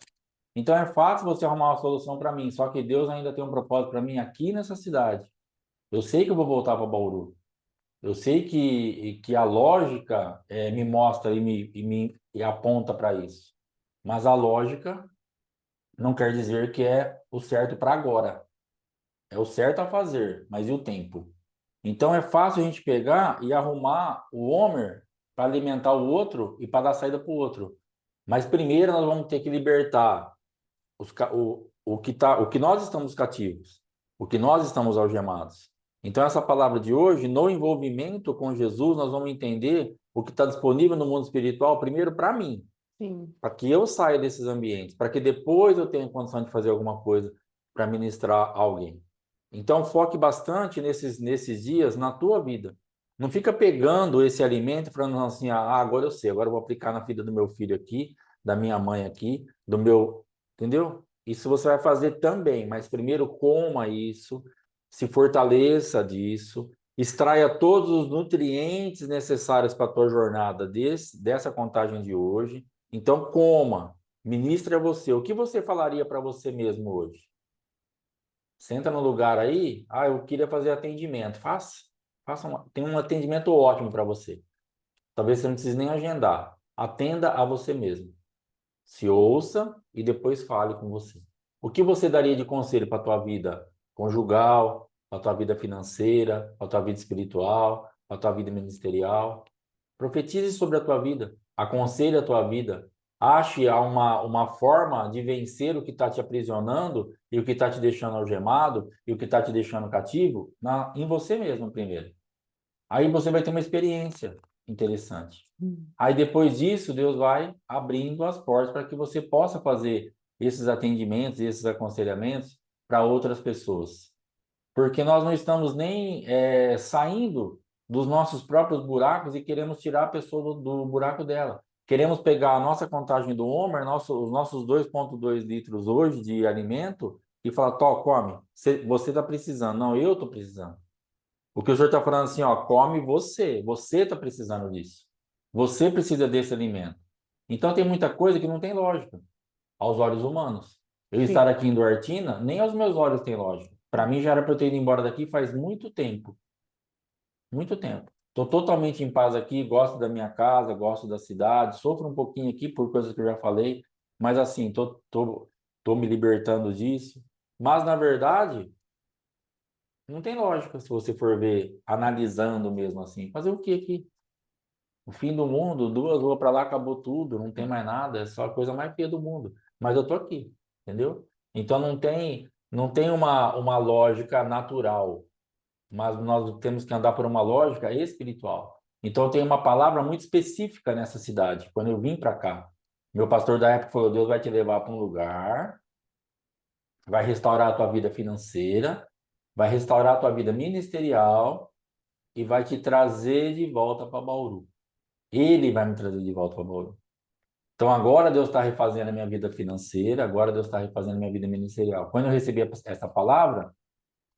Speaker 1: Então é fácil você arrumar uma solução para mim, só que Deus ainda tem um propósito para mim aqui nessa cidade. Eu sei que eu vou voltar para Bauru. Eu sei que a lógica me mostra e aponta para isso. Mas a lógica não quer dizer que é o certo para agora. É o certo a fazer, mas e o tempo? Então é fácil a gente pegar e arrumar o Homer para alimentar o outro e para dar saída para o outro. Mas primeiro nós vamos ter que libertar o que nós estamos cativos, o que nós estamos algemados. Então, essa palavra de hoje, no envolvimento com Jesus, nós vamos entender o que está disponível no mundo espiritual, primeiro para mim,
Speaker 2: Sim.
Speaker 1: para que eu saia desses ambientes, para que depois eu tenha condição de fazer alguma coisa para ministrar a alguém. Então, foque bastante nesses dias na tua vida. Não fica pegando esse alimento e falando assim, agora eu sei, agora eu vou aplicar na vida do meu filho aqui, da minha mãe aqui, do meu... Entendeu? Isso você vai fazer também, mas primeiro coma isso, se fortaleça disso, extraia todos os nutrientes necessários para a tua jornada dessa contagem de hoje. Então, coma, ministre a você. O que você falaria para você mesmo hoje? Senta no lugar aí, eu queria fazer atendimento. Tem um atendimento ótimo para você. Talvez você não precise nem agendar. Atenda a você mesmo. Se ouça e depois fale com você. O que você daria de conselho para a tua vida conjugal, para a tua vida financeira, para a tua vida espiritual, para a tua vida ministerial? Profetize sobre a tua vida, aconselhe a tua vida, ache uma forma de vencer o que está te aprisionando e o que está te deixando algemado e o que está te deixando cativo em você mesmo primeiro. Aí você vai ter uma experiência interessante. Aí depois disso, Deus vai abrindo as portas para que você possa fazer esses atendimentos, esses aconselhamentos para outras pessoas. Porque nós não estamos nem saindo dos nossos próprios buracos e queremos tirar a pessoa do buraco dela. Queremos pegar a nossa contagem do Homer, os nossos 2,2 litros hoje de alimento e falar, Tó, come, você está precisando. Não, eu estou precisando. O que o senhor está falando assim, ó, come você está precisando disso. Você precisa desse alimento. Então tem muita coisa que não tem lógica aos olhos humanos. Eu estar
Speaker 2: Sim.
Speaker 1: aqui em Duartina, nem aos meus olhos tem lógica. Para mim já era para eu ter ido embora daqui faz muito tempo. Muito tempo. Estou totalmente em paz aqui, gosto da minha casa, gosto da cidade, sofro um pouquinho aqui por coisas que eu já falei, mas assim, tô me libertando disso. Mas, na verdade, não tem lógica se você for ver, analisando mesmo assim. Fazer o que aqui? O fim do mundo, 2 ruas para lá, acabou tudo, não tem mais nada, é só a coisa mais feia do mundo. Mas eu tô aqui, entendeu? Então não tem uma lógica natural, mas nós temos que andar por uma lógica espiritual. Então tem uma palavra muito específica nessa cidade. Quando eu vim para cá, meu pastor da época falou: Deus vai te levar para um lugar, vai restaurar a tua vida financeira, vai restaurar a tua vida ministerial e vai te trazer de volta para Bauru. Ele vai me trazer de volta para Bauru. Então agora Deus está refazendo a minha vida financeira, agora Deus está refazendo a minha vida ministerial. Quando eu recebi essa palavra,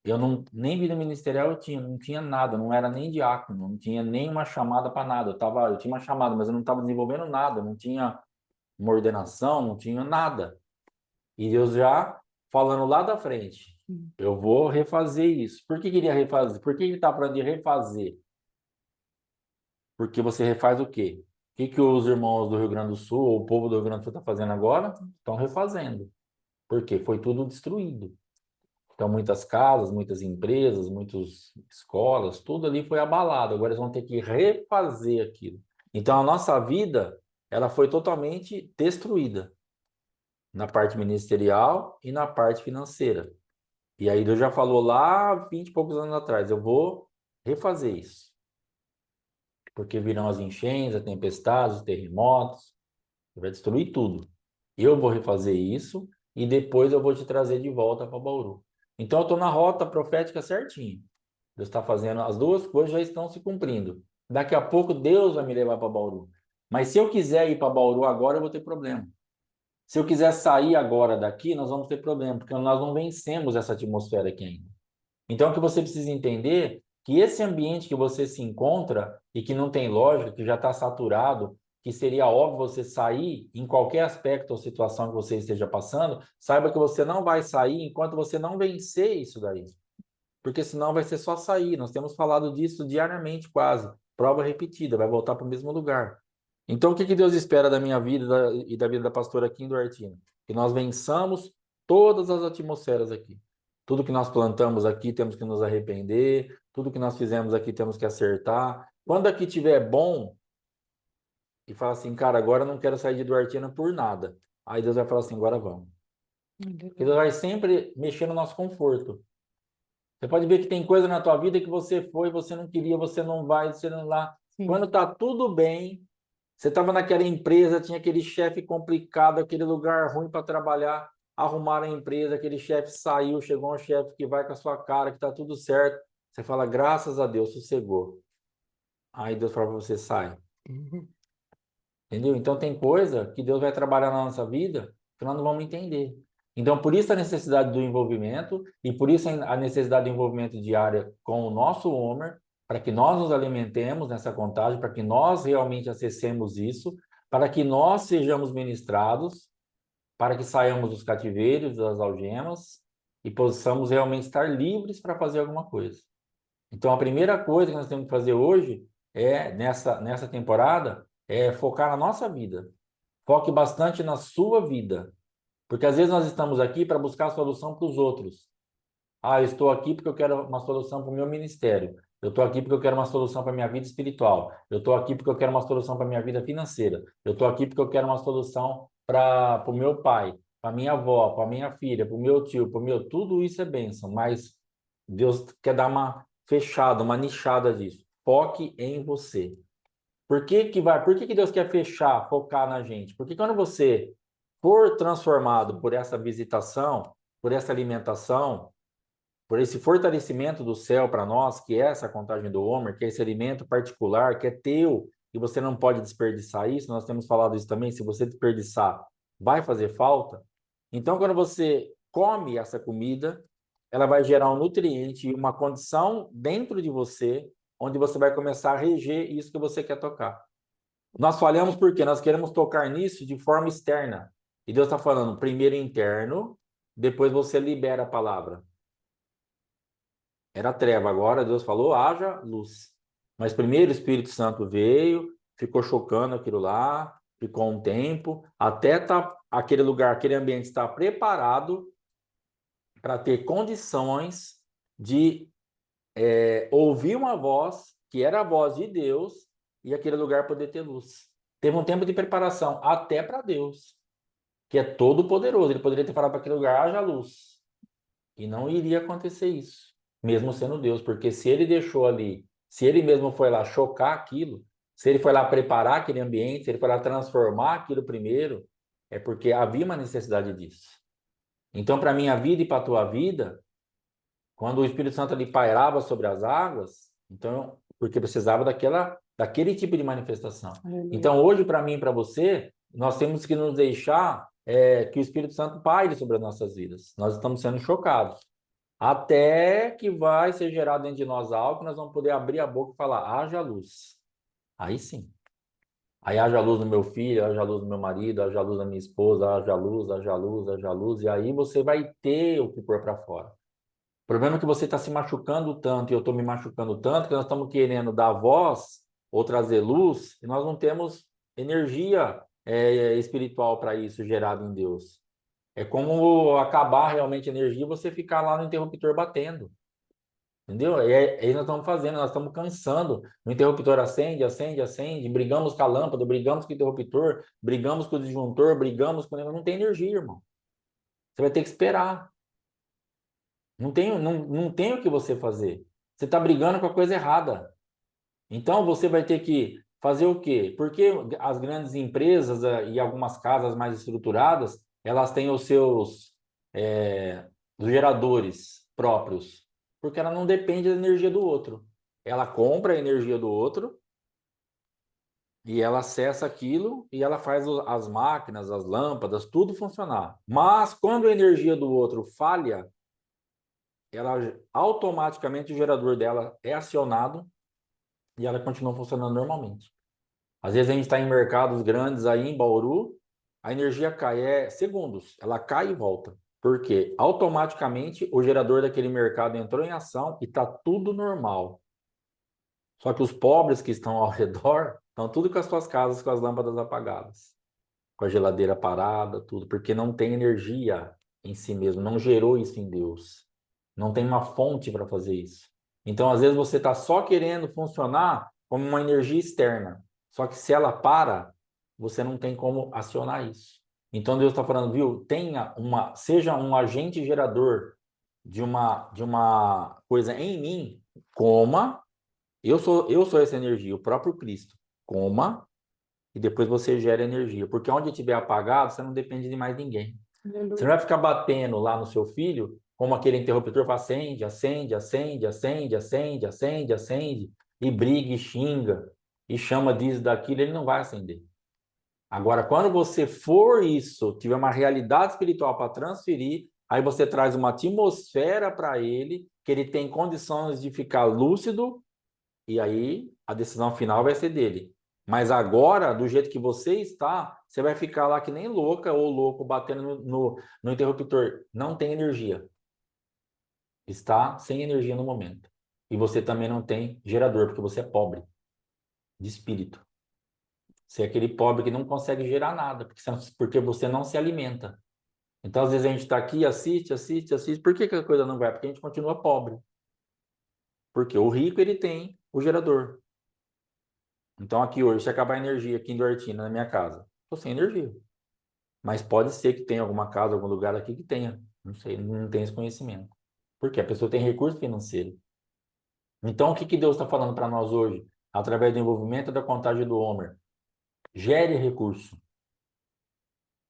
Speaker 1: eu não, nem vida ministerial eu tinha, não tinha nada, não era nem diácono, não tinha nem uma chamada para nada. Eu tinha uma chamada, mas eu não estava desenvolvendo nada, não tinha uma ordenação, não tinha nada. E Deus já falando lá da frente, eu vou refazer isso. Por que queria refazer? Por que ele está falando de refazer? Porque você refaz o quê? O que que os irmãos do Rio Grande do Sul, ou o povo do Rio Grande do Sul está fazendo agora? Estão refazendo. Porque foi tudo destruído. Então, muitas casas, muitas empresas, muitas escolas, tudo ali foi abalado. Agora eles vão ter que refazer aquilo. Então, a nossa vida, ela foi totalmente destruída na parte ministerial e na parte financeira. E aí Deus já falou lá 20 e poucos anos atrás, eu vou refazer isso. Porque virão as enchentes, as tempestades, os terremotos, vai destruir tudo. Eu vou refazer isso e depois eu vou te trazer de volta para Bauru. Então eu estou na rota profética certinho. Deus está fazendo as duas coisas, já estão se cumprindo. Daqui a pouco Deus vai me levar para Bauru. Mas se eu quiser ir para Bauru agora, eu vou ter problema. Se eu quiser sair agora daqui, nós vamos ter problema, porque nós não vencemos essa atmosfera aqui ainda. Então, o que você precisa entender é que esse ambiente que você se encontra e que não tem lógica, que já está saturado, que seria óbvio você sair em qualquer aspecto ou situação que você esteja passando, saiba que você não vai sair enquanto você não vencer isso daí. Porque senão vai ser só sair. Nós temos falado disso diariamente quase. Prova repetida, vai voltar para o mesmo lugar. Então, o que Deus espera da minha vida e da vida da pastora Kim Duartino? Que nós vençamos todas as atmosferas aqui. Tudo que nós plantamos aqui temos que nos arrepender, tudo que nós fizemos aqui temos que acertar. Quando aqui tiver bom, e fala assim, cara, agora eu não quero sair de Duartina por nada. Aí Deus vai falar assim, agora vamos. Porque Deus vai sempre mexer no nosso conforto. Você pode ver que tem coisa na tua vida que você foi, você não queria, você não vai, você não lá.
Speaker 2: Sim.
Speaker 1: Quando tá tudo bem, você estava naquela empresa, tinha aquele chefe complicado, aquele lugar ruim para trabalhar, arrumaram a empresa, aquele chefe saiu, chegou um chefe que vai com a sua cara, que tá tudo certo. Você fala, graças a Deus, sossegou. Aí Deus fala para você, sai. Entendeu? Então tem coisa que Deus vai trabalhar na nossa vida que nós não vamos entender. Então, por isso a necessidade do envolvimento e por isso a necessidade do envolvimento diário com o nosso Homer, para que nós nos alimentemos nessa contagem, para que nós realmente acessemos isso, para que nós sejamos ministrados, para que saiamos dos cativeiros, das algemas e possamos realmente estar livres para fazer alguma coisa. Então, a primeira coisa que nós temos que fazer hoje nessa temporada, é focar na nossa vida. Foque bastante na sua vida. Porque às vezes nós estamos aqui para buscar a solução para os outros. Ah, eu estou aqui porque eu quero uma solução para o meu ministério. Eu estou aqui porque eu quero uma solução para a minha vida espiritual. Eu estou aqui porque eu quero uma solução para a minha vida financeira. Eu estou aqui porque eu quero uma solução para o meu pai, para a minha avó, para a minha filha, para o meu tio, para o meu... Tudo isso é bênção, mas Deus quer dar uma fechada, uma nichada disso. Foque em você. Por que Deus quer fechar, focar na gente? Porque quando você for transformado por essa visitação, por essa alimentação, por esse fortalecimento do céu para nós, que é essa contagem do Homer, que é esse alimento particular, que é teu, e você não pode desperdiçar isso, nós temos falado isso também, se você desperdiçar, vai fazer falta. Então, quando você come essa comida, ela vai gerar um nutriente e uma condição dentro de você, onde você vai começar a reger isso que você quer tocar. Nós falhamos porque nós queremos tocar nisso de forma externa. E Deus está falando, primeiro interno, depois você libera a palavra. Era treva, agora Deus falou, haja luz. Mas primeiro o Espírito Santo veio, ficou chocando aquilo lá, ficou um tempo, até tá, aquele lugar, aquele ambiente estar preparado para ter condições de ouvir uma voz, que era a voz de Deus, e aquele lugar poder ter luz. Teve um tempo de preparação, até para Deus, que é todo poderoso. Ele poderia ter falado para aquele lugar, haja luz. E não iria acontecer isso, mesmo sendo Deus, porque se ele deixou ali, se ele mesmo foi lá chocar aquilo, se ele foi lá preparar aquele ambiente, se ele foi lá transformar aquilo primeiro, é porque havia uma necessidade disso. Então, para a minha vida e para a tua vida, quando o Espírito Santo ali pairava sobre as águas, então, porque precisava daquele tipo de manifestação. Então, hoje, para mim e para você, nós temos que nos deixar que o Espírito Santo paire sobre as nossas vidas. Nós estamos sendo chocados. Até que vai ser gerado dentro de nós algo que nós vamos poder abrir a boca e falar, haja luz. Aí sim. Aí haja luz no meu filho, haja luz no meu marido, haja luz na minha esposa, haja luz, haja luz, haja luz. E aí você vai ter o que pôr para fora. O problema é que você está se machucando tanto e eu estou me machucando tanto que nós estamos querendo dar voz ou trazer luz e nós não temos energia espiritual para isso gerado em Deus. É como acabar realmente a energia e você ficar lá no interruptor batendo. Entendeu? Aí nós estamos fazendo, nós estamos cansando. O interruptor acende, acende, acende. Brigamos com a lâmpada, brigamos com o interruptor, brigamos com o disjuntor, brigamos com... Não tem energia, irmão. Você vai ter que esperar. Não tem o que você fazer. Você está brigando com a coisa errada. Então, você vai ter que fazer o quê? Porque as grandes empresas e algumas casas mais estruturadas, elas têm os seus os geradores próprios, porque ela não depende da energia do outro. Ela compra a energia do outro e ela acessa aquilo e ela faz as máquinas, as lâmpadas, tudo funcionar. Mas quando a energia do outro falha, ela automaticamente o gerador dela é acionado e ela continua funcionando normalmente. Às vezes a gente está em mercados grandes aí em Bauru, a energia cai, é segundos, ela cai e volta. Por quê? Automaticamente o gerador daquele mercado entrou em ação e está tudo normal. Só que os pobres que estão ao redor estão tudo com as suas casas com as lâmpadas apagadas, com a geladeira parada, tudo, porque não tem energia em si mesmo, não gerou isso em Deus. Não tem uma fonte para fazer isso. Então, às vezes, você está só querendo funcionar como uma energia externa. Só que se ela para, você não tem como acionar isso. Então, Deus está falando, viu? Seja um agente gerador de uma coisa em mim, coma. Eu sou essa energia, o próprio Cristo. Coma e depois você gera energia. Porque onde estiver apagado, você não depende de mais ninguém. Você não vai ficar batendo lá no seu filho, como aquele interruptor fala, acende, acende, acende, acende, acende, acende, acende, e briga, e xinga, e chama disso, daquilo, ele não vai acender. Agora, quando você for isso, tiver uma realidade espiritual para transferir, aí você traz uma atmosfera para ele, que ele tem condições de ficar lúcido, e aí a decisão final vai ser dele. Mas agora, do jeito que você está, você vai ficar lá que nem louca ou louco batendo no interruptor. Não tem energia. Está sem energia no momento. E você também não tem gerador, porque você é pobre de espírito. Você é aquele pobre que não consegue gerar nada, porque você não se alimenta. Então, às vezes, a gente está aqui, assiste, assiste, assiste. Por que a coisa não vai? Porque a gente continua pobre. Porque o rico, ele tem o gerador. Então, aqui hoje, se acabar a energia aqui em Duartina, na minha casa, estou sem energia. Mas pode ser que tenha alguma casa, algum lugar aqui que tenha. Não sei, não tenho esse conhecimento. Porque a pessoa tem recurso financeiro. Então, o que Deus está falando para nós hoje? Através do envolvimento da contagem do Homer. Gere recurso.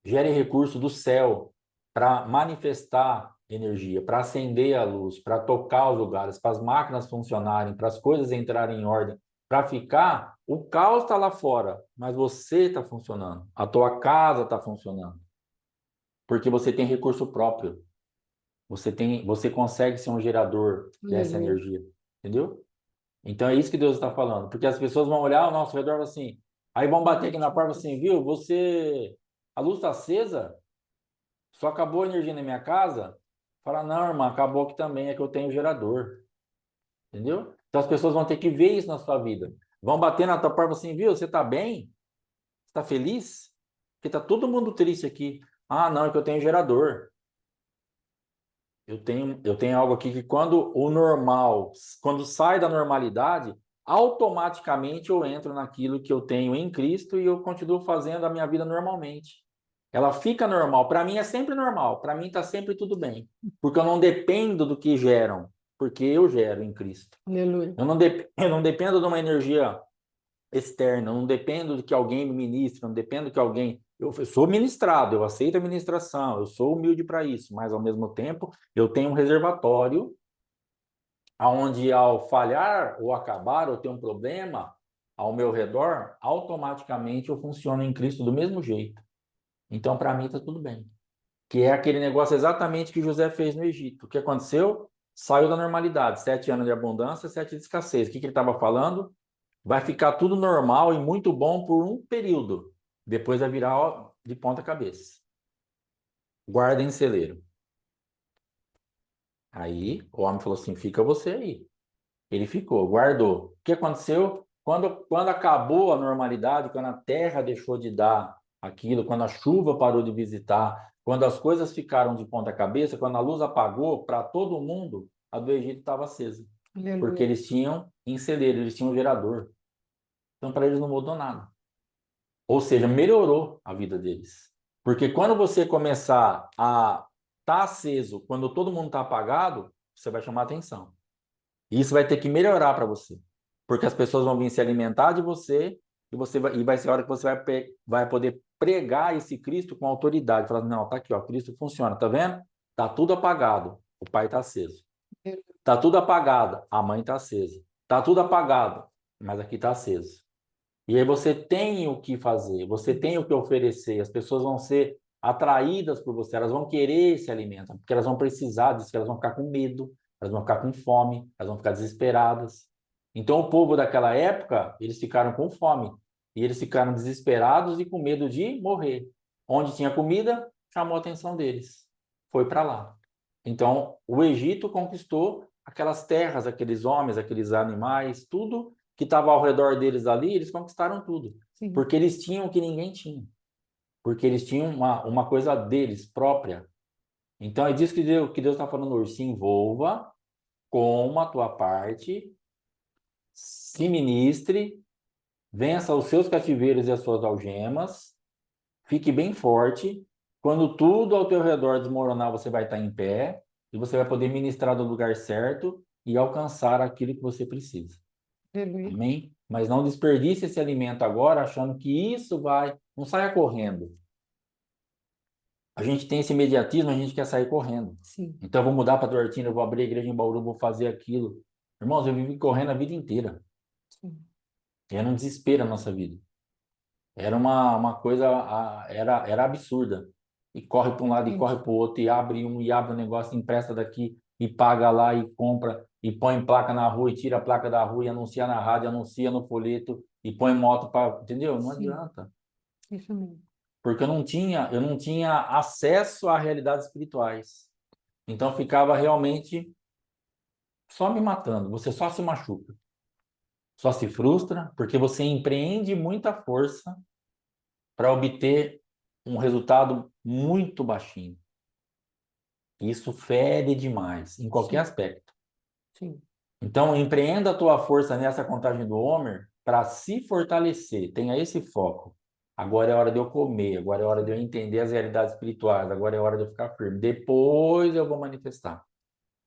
Speaker 1: Gere recurso do céu para manifestar energia, para acender a luz, para tocar os lugares, para as máquinas funcionarem, para as coisas entrarem em ordem, para ficar, o caos está lá fora, mas você está funcionando, a tua casa está funcionando, porque você tem recurso próprio, você consegue ser um gerador dessa
Speaker 2: Aleluia.
Speaker 1: energia, entendeu? Então é isso que Deus está falando, porque as pessoas vão olhar ao nosso redor assim, aí vão bater aqui na porta assim, viu? A luz está acesa? Só acabou a energia na minha casa? Fala, não, irmã, acabou aqui também, é que eu tenho gerador. Entendeu? Então as pessoas vão ter que ver isso na sua vida. Vão bater na tua porta assim, viu? Você tá bem? Você tá feliz? Porque tá todo mundo triste aqui. Ah, não, é que eu tenho gerador. Eu tenho algo aqui que quando sai da normalidade, automaticamente eu entro naquilo que eu tenho em Cristo e eu continuo fazendo a minha vida normalmente. Ela fica normal. Para mim é sempre normal. Para mim está sempre tudo bem. Porque eu não dependo do que geram. Porque eu gero em Cristo.
Speaker 2: Aleluia.
Speaker 1: Eu não dependo de uma energia externa. Eu não dependo de que alguém me ministre. Eu não dependo de que alguém... Eu sou ministrado. Eu aceito a ministração. Eu sou humilde para isso. Mas, ao mesmo tempo, eu tenho um reservatório onde, ao falhar ou acabar ou ter um problema ao meu redor, automaticamente eu funciono em Cristo do mesmo jeito. Então, para mim, está tudo bem. Que é aquele negócio exatamente que José fez no Egito. O que aconteceu? Saiu da normalidade. 7 anos de abundância, 7 de escassez. O que ele estava falando? Vai ficar tudo normal e muito bom por um período. Depois vai virar ó, de ponta cabeça. Guarda em celeiro. Aí o homem falou assim: fica você aí. Ele ficou, guardou. O que aconteceu? Quando acabou a normalidade, quando a terra deixou de dar aquilo, quando a chuva parou de visitar, quando as coisas ficaram de ponta cabeça, quando a luz apagou, para todo mundo, a do Egito estava acesa. Porque
Speaker 2: Aleluia.
Speaker 1: eles tinham em celeiro, eles tinham um gerador. Então, para eles não mudou nada. Ou seja, melhorou a vida deles. Porque quando você começar a estar aceso, quando todo mundo está apagado, você vai chamar atenção. E isso vai ter que melhorar para você. Porque as pessoas vão vir se alimentar de você e vai ser a hora que você vai poder pregar esse Cristo com autoridade. Falar, não, tá aqui, ó, Cristo funciona, tá vendo? Tá tudo apagado, o Pai está aceso. Tá tudo apagado, a mãe está acesa. Tá tudo apagado, mas aqui está aceso. E aí você tem o que fazer, você tem o que oferecer. As pessoas vão ser atraídas por você, elas vão querer esse alimento, porque elas vão precisar disso, elas vão ficar com medo, elas vão ficar com fome, elas vão ficar desesperadas. Então o povo daquela época, eles ficaram com fome e eles ficaram desesperados e com medo de morrer. Onde tinha comida, chamou a atenção deles. Foi para lá. Então o Egito conquistou aquelas terras, aqueles homens, aqueles animais, tudo que estava ao redor deles ali, eles conquistaram tudo.
Speaker 2: Sim.
Speaker 1: Porque eles tinham o que ninguém tinha. Porque eles tinham uma coisa deles, própria. Então é disso que Deus está falando hoje. Se envolva, coma a tua parte, se ministre, vença os seus cativeiros e as suas algemas, fique bem forte. Quando tudo ao teu redor desmoronar, você vai estar em pé e você vai poder ministrar do lugar certo e alcançar aquilo que você precisa.
Speaker 2: Aleluia.
Speaker 1: Amém? Mas não desperdice esse alimento agora achando que isso vai. Não saia correndo. A gente tem esse imediatismo, a gente quer sair correndo.
Speaker 2: Sim.
Speaker 1: Então eu vou mudar para Duartina, eu vou abrir a igreja em Bauru, vou fazer aquilo. Irmãos, eu vivi correndo a vida inteira.
Speaker 2: Sim.
Speaker 1: Era um desespero a nossa vida. Era uma coisa, era absurda. E corre para um lado e
Speaker 2: Sim.
Speaker 1: corre para o outro, e abre um negócio, empresta daqui, e paga lá, e compra, e põe placa na rua, e tira a placa da rua, e anuncia na rádio, anuncia no folheto, e põe moto para. Entendeu? Não
Speaker 2: Sim.
Speaker 1: adianta.
Speaker 2: Isso mesmo.
Speaker 1: Porque eu não tinha acesso a realidades espirituais. Então ficava realmente só me matando. Você só se machuca, só se frustra, porque você empreende muita força para obter um resultado muito baixinho. Isso fere demais, em qualquer
Speaker 2: Sim.
Speaker 1: aspecto.
Speaker 2: Sim.
Speaker 1: Então, empreenda a tua força nessa contagem do Homer para se fortalecer. Tenha esse foco. Agora é hora de eu comer, agora é hora de eu entender as realidades espirituais, agora é hora de eu ficar firme. Depois eu vou manifestar.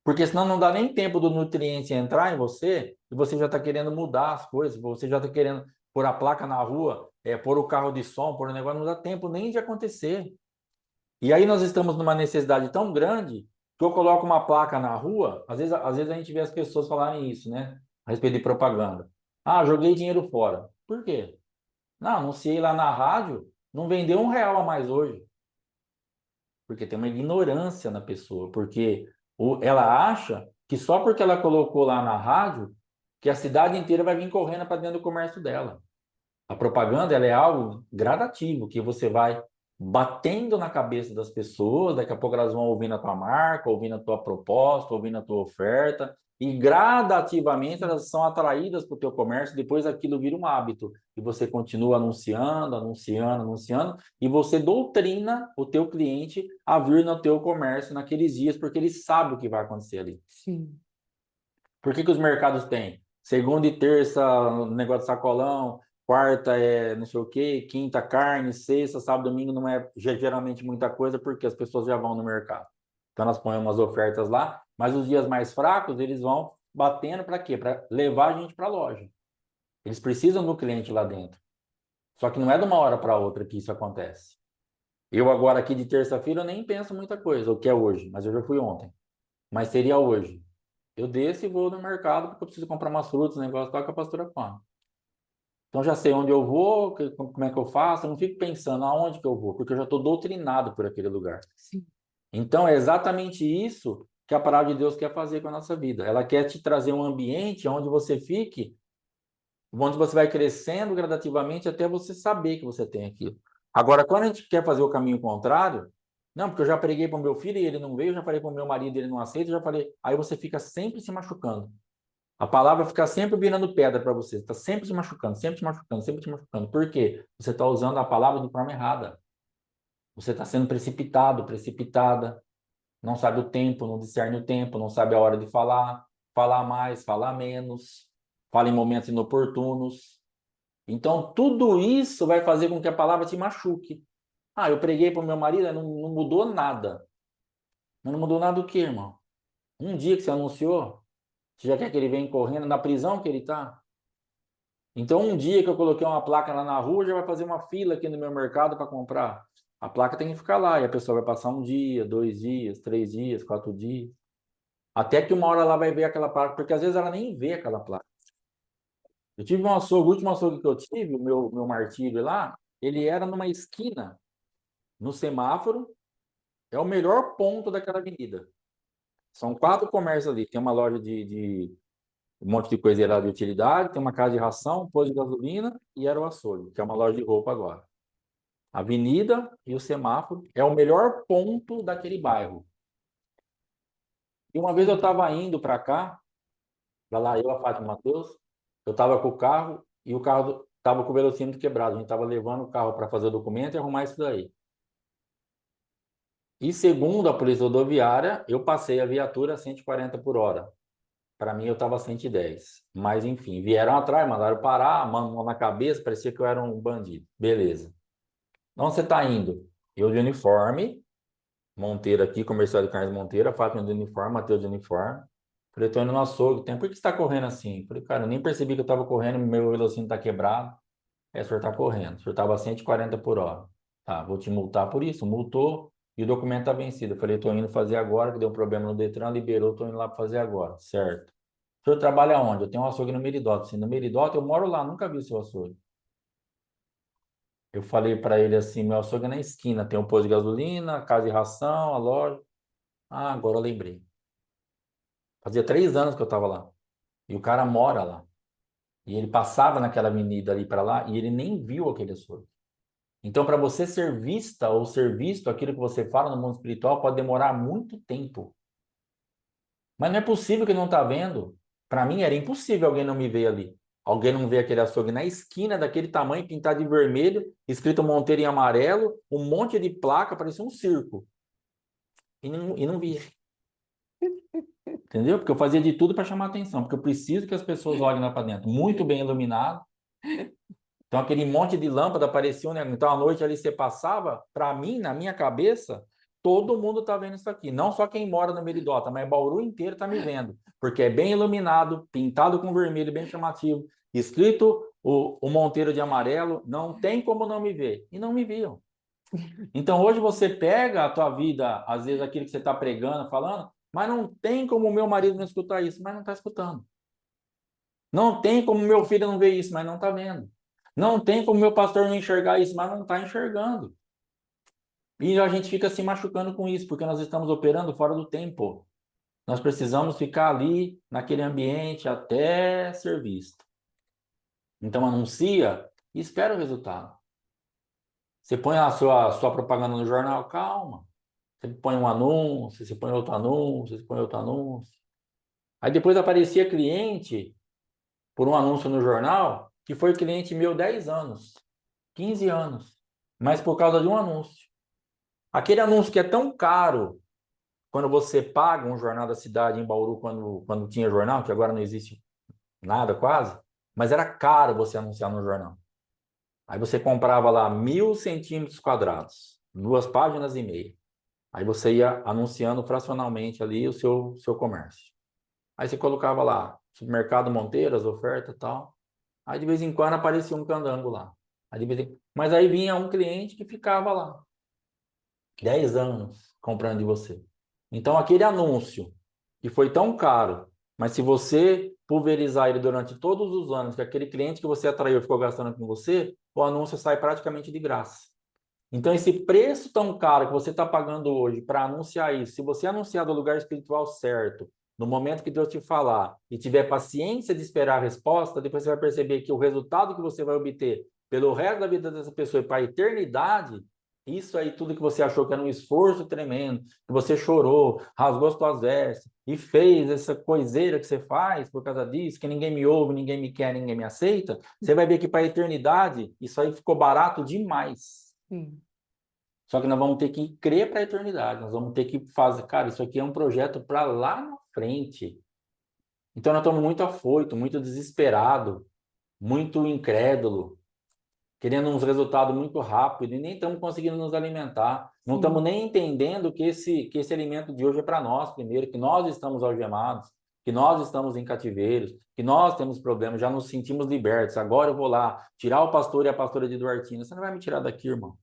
Speaker 1: Porque senão não dá nem tempo do nutriente entrar em você e você já está querendo mudar as coisas, você já está querendo pôr a placa na rua, pôr o carro de som, pôr o negócio, não dá tempo nem de acontecer. E aí nós estamos numa necessidade tão grande que eu coloco uma placa na rua, às vezes a gente vê as pessoas falarem isso, né? A respeito de propaganda. Ah, joguei dinheiro fora. Por quê? Não, anunciei lá na rádio, não vendeu R$ 1 a mais hoje. Porque tem uma ignorância na pessoa, porque ela acha que só porque ela colocou lá na rádio, que a cidade inteira vai vir correndo para dentro do comércio dela. A propaganda, ela é algo gradativo, que você vai batendo na cabeça das pessoas, daqui a pouco elas vão ouvindo a tua marca, ouvindo a tua proposta, ouvindo a tua oferta, e gradativamente elas são atraídas para o teu comércio, depois aquilo vira um hábito, e você continua anunciando, anunciando, anunciando, e você doutrina o teu cliente a vir no teu comércio naqueles dias, porque ele sabe o que vai acontecer ali.
Speaker 2: Sim.
Speaker 1: Por que os mercados têm? Segunda e terça, negócio de sacolão, quarta é não sei o quê, quinta carne, sexta, sábado, domingo não é geralmente muita coisa, porque as pessoas já vão no mercado. Então elas põem umas ofertas lá, mas os dias mais fracos eles vão batendo para quê? Para levar a gente para a loja. Eles precisam do cliente lá dentro. Só que não é de uma hora para outra que isso acontece. Eu agora aqui de terça-feira eu nem penso muita coisa, o que é hoje, mas eu já fui ontem. Mas seria hoje. Eu desço e vou no mercado porque eu preciso comprar umas frutas, um negócio lá que a pastora come. Então já sei onde eu vou, como é que eu faço, eu não fico pensando aonde que eu vou, porque eu já estou doutrinado por aquele lugar.
Speaker 2: Sim.
Speaker 1: Então é exatamente isso que a palavra de Deus quer fazer com a nossa vida. Ela quer te trazer um ambiente onde você fique, onde você vai crescendo gradativamente até você saber que você tem aquilo. Agora, quando a gente quer fazer o caminho contrário, não, porque eu já preguei para o meu filho e ele não veio, eu já falei para o meu marido e ele não aceita, eu já falei. Aí você fica sempre se machucando. A palavra fica sempre virando pedra para você. Está sempre te machucando, sempre te machucando, sempre te machucando. Por quê? Você está usando a palavra de forma errada. Você está sendo precipitado, precipitada. Não sabe o tempo, não discerne o tempo, não sabe a hora de falar. Falar mais, falar menos. Fala em momentos inoportunos. Então, tudo isso vai fazer com que a palavra te machuque. Ah, eu preguei para o meu marido, não mudou nada. Mas não mudou nada o quê, irmão? Um dia que você anunciou, você já quer que ele venha correndo na prisão que ele está? Então, um dia que eu coloquei uma placa lá na rua, já vai fazer uma fila aqui no meu mercado para comprar. A placa tem que ficar lá e a pessoa vai passar um dia, 2 dias, 3 dias, 4 dias. Até que uma hora ela vai ver aquela placa, porque às vezes ela nem vê aquela placa. Eu tive um açougue, o último açougue que eu tive, o meu martírio lá, ele era numa esquina, no semáforo, é o melhor ponto daquela avenida. São 4 comércios ali, tem uma loja de um monte de coisa lá de utilidade, tem uma casa de ração, um posto de gasolina e era o açougue, que é uma loja de roupa agora. A avenida e o semáforo é o melhor ponto daquele bairro. E uma vez eu estava indo para cá, para lá eu, a Fátima Matheus, eu estava com o carro e o carro estava com o velocímetro quebrado. A gente estava levando o carro para fazer o documento e arrumar isso daí. E segundo a Polícia Rodoviária, eu passei a viatura a 140 por hora. Para mim, eu estava 110. Mas, enfim, vieram atrás, mandaram parar, mão na cabeça, parecia que eu era um bandido. Beleza. Onde você está indo? Eu de uniforme, Monteiro aqui, comercial de carnes Monteiro, a Fátima de uniforme, Matheus de uniforme. Falei, tô indo no açougue. Tem, por que você está correndo assim? Falei, cara, eu nem percebi que eu estava correndo, meu velocímetro está quebrado. É, o senhor está correndo. O senhor estava a 140 por hora. Tá, vou te multar por isso. Multou e o documento está vencido. Eu falei, tô indo fazer agora, que deu um problema no Detran, liberou, tô indo lá para fazer agora. Certo. O senhor trabalha onde? Eu tenho um açougue no Meridota. Assim, no Meridota, eu moro lá, nunca vi o seu açougue. Eu falei para ele assim, meu açougue é na esquina, tem um posto de gasolina, a casa de ração, a loja. Ah, agora eu lembrei. Fazia 3 anos que eu estava lá. E o cara mora lá. E ele passava naquela avenida ali para lá e ele nem viu aquele açougue. Então, para você ser vista ou ser visto, aquilo que você fala no mundo espiritual pode demorar muito tempo. Mas não é possível que não está vendo. Para mim era impossível alguém não me ver ali. Alguém não ver aquele açougue na esquina, daquele tamanho, pintado de vermelho, escrito Monteiro em amarelo, um monte de placa, parecia um circo. E não via. Entendeu? Porque eu fazia de tudo para chamar atenção, porque eu preciso que as pessoas olhem lá para dentro. Muito bem iluminado. Então, aquele monte de lâmpada aparecia, né? Então, à noite ali você passava, para mim, na minha cabeça, todo mundo está vendo isso aqui. Não só quem mora no Meridota, mas Bauru inteiro está me vendo. Porque é bem iluminado, pintado com vermelho, bem chamativo, escrito o Monteiro de amarelo, não tem como não me ver. E não me viam. Então, hoje você pega a tua vida, às vezes aquilo que você está pregando, falando, mas não tem como o meu marido não escutar isso, mas não está escutando. Não tem como meu filho não ver isso, mas não está vendo. Não tem como meu pastor não enxergar isso, mas não está enxergando. E a gente fica se machucando com isso, porque nós estamos operando fora do tempo. Nós precisamos ficar ali, naquele ambiente, até ser visto. Então, anuncia e espera o resultado. Você põe a sua propaganda no jornal, calma. Você põe um anúncio, você põe outro anúncio, você põe outro anúncio. Aí depois aparecia cliente por um anúncio no jornal, que foi cliente meu 10 anos, 15 anos, mas por causa de um anúncio. Aquele anúncio que é tão caro, quando você paga um jornal da cidade em Bauru, quando tinha jornal, que agora não existe nada quase, mas era caro você anunciar no jornal. Aí você comprava lá 1.000 centímetros quadrados, 2 páginas e meia. Aí você ia anunciando fracionalmente ali o seu comércio. Aí você colocava lá, supermercado Monteiro, as ofertas e tal. Aí de vez em quando aparecia um candango lá. Mas aí vinha um cliente que ficava lá 10 anos comprando de você. Então aquele anúncio que foi tão caro, mas se você pulverizar ele durante todos os anos, que aquele cliente que você atraiu ficou gastando com você, o anúncio sai praticamente de graça. Então, esse preço tão caro que você está pagando hoje para anunciar isso, se você anunciar do lugar espiritual certo, no momento que Deus te falar e tiver paciência de esperar a resposta, depois você vai perceber que o resultado que você vai obter pelo resto da vida dessa pessoa e para a eternidade, isso aí, tudo que você achou que era um esforço tremendo, que você chorou, rasgou as suas vestes e fez essa coiseira que você faz por causa disso, que ninguém me ouve, ninguém me quer, ninguém me aceita, você vai ver que para a eternidade isso aí ficou barato demais.
Speaker 2: Sim.
Speaker 1: Só que nós vamos ter que crer para a eternidade, nós vamos ter que fazer, cara, isso aqui é um projeto para lá na frente. Então nós estamos muito afoito, muito desesperado, muito incrédulo, querendo uns resultados muito rápido e nem estamos conseguindo nos alimentar. Não estamos
Speaker 2: Sim.
Speaker 1: nem entendendo que esse alimento de hoje é para nós primeiro, que nós estamos algemados, que nós estamos em cativeiros, que nós temos problemas, já nos sentimos libertos. Agora eu vou lá tirar o pastor e a pastora de Duartina. Você não vai me tirar daqui, irmão.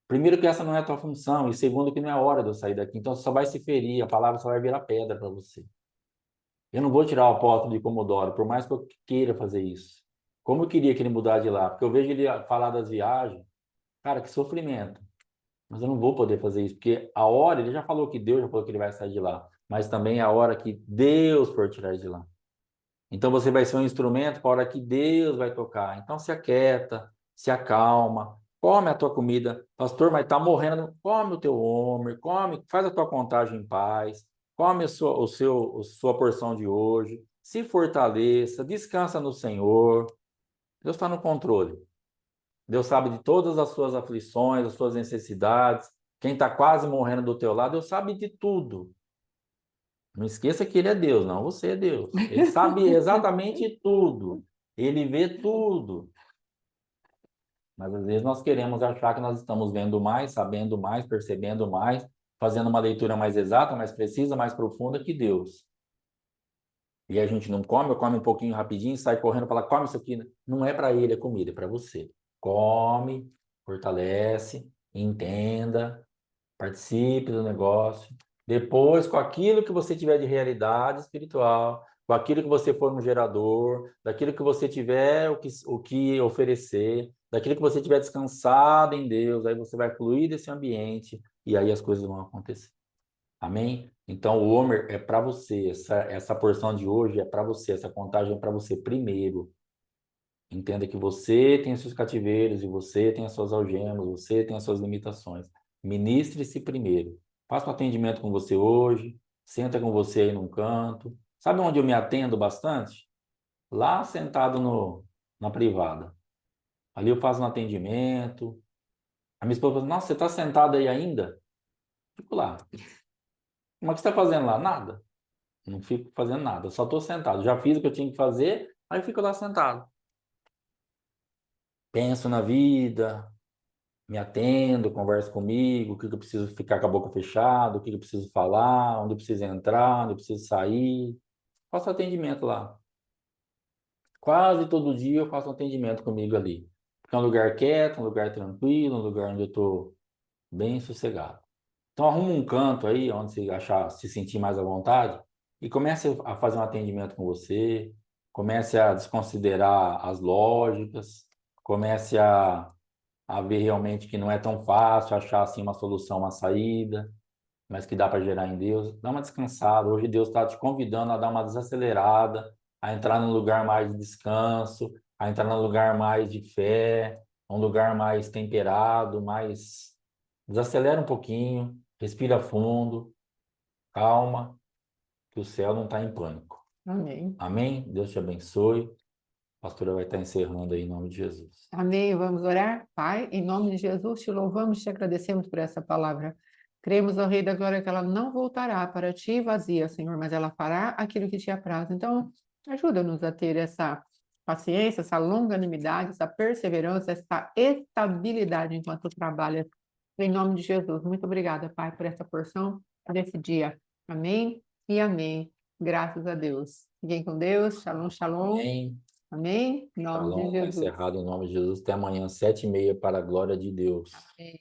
Speaker 1: Primeiro que essa não é a tua função, e segundo que não é hora de eu sair daqui. Então você só vai se ferir, a palavra só vai virar pedra para você. Eu não vou tirar o apóstolo de Comodoro, por mais que eu queira fazer isso. Como eu queria que ele mudasse de lá, porque eu vejo ele falar das viagens, cara, que sofrimento. Mas eu não vou poder fazer isso, porque a hora, ele já falou que Deus já falou que ele vai sair de lá, mas também é a hora que Deus for tirar de lá. Então você vai ser um instrumento para a hora que Deus vai tocar. Então se aquieta, se acalma, come a tua comida. Pastor, mas está morrendo. Come o teu homer, come, faz a tua contagem em paz, come a sua porção de hoje, se fortaleça, descansa no Senhor. Deus está no controle. Deus sabe de todas as suas aflições, as suas necessidades. Quem está quase morrendo do teu lado, Deus sabe de tudo. Não esqueça que ele é Deus, não, você é Deus. Ele sabe exatamente tudo. Ele vê tudo. Mas às vezes nós queremos achar que nós estamos vendo mais, sabendo mais, percebendo mais, fazendo uma leitura mais exata, mais precisa, mais profunda que Deus. E a gente não come, ou come um pouquinho rapidinho, sai correndo e fala, come isso aqui. Não é para ele a comida, é para você. Come, fortalece, entenda, participe do negócio. Depois, com aquilo que você tiver de realidade espiritual, com aquilo que você for no gerador, daquilo que você tiver o que oferecer, daquilo que você tiver descansado em Deus, aí você vai fluir desse ambiente e aí as coisas vão acontecer. Amém? Então, o Homer é para você, essa porção de hoje é para você, essa contagem é para você primeiro. Entenda que você tem os seus cativeiros e você tem as suas algemas, você tem as suas limitações. Ministre-se primeiro. Faça um atendimento com você hoje, senta com você aí num canto. Sabe onde eu me atendo bastante? Lá sentado na privada. Ali eu faço um atendimento. A minha esposa fala, nossa, você está sentado aí ainda? Fico lá. Mas o que você está fazendo lá? Nada. Não fico fazendo nada, só estou sentado. Já fiz o que eu tinha que fazer, aí eu fico lá sentado. Penso na vida, me atendo, converso comigo, o que que eu preciso ficar com a boca fechada, o que que eu preciso falar, onde eu preciso entrar, onde eu preciso sair. Faço atendimento lá. Quase todo dia eu faço um atendimento comigo ali. Porque é um lugar quieto, um lugar tranquilo, um lugar onde eu estou bem sossegado. Então arruma um canto aí, onde você achar, se sentir mais à vontade, e comece a fazer um atendimento com você, comece a desconsiderar as lógicas, comece a ver realmente que não é tão fácil achar assim uma solução, uma saída, mas que dá para gerar em Deus. Dá uma descansada. Hoje Deus está te convidando a dar uma desacelerada, a entrar num lugar mais de descanso, a entrar num lugar mais de fé, um lugar mais temperado, mais. Desacelera um pouquinho, respira fundo, calma, que o céu não está em pânico.
Speaker 2: Amém.
Speaker 1: Amém? Deus te abençoe. A pastora vai estar encerrando aí em nome de Jesus.
Speaker 2: Amém. Vamos orar? Pai, em nome de Jesus, te louvamos e te agradecemos por essa palavra. Cremos, ó Rei da Glória, que ela não voltará para ti vazia, Senhor, mas ela fará aquilo que te apraz. Então, ajuda-nos a ter essa paciência, essa longanimidade, essa perseverança, essa estabilidade enquanto trabalha. Em nome de Jesus. Muito obrigada, Pai, por essa porção desse dia. Amém e amém. Graças a Deus. Fiquem com Deus. Shalom, shalom.
Speaker 1: Amém.
Speaker 2: Amém. Em nome de
Speaker 1: Shalom. Está
Speaker 2: Jesus.
Speaker 1: encerrado em nome de Jesus. Até amanhã, 7h30, para a glória de Deus.
Speaker 2: Amém.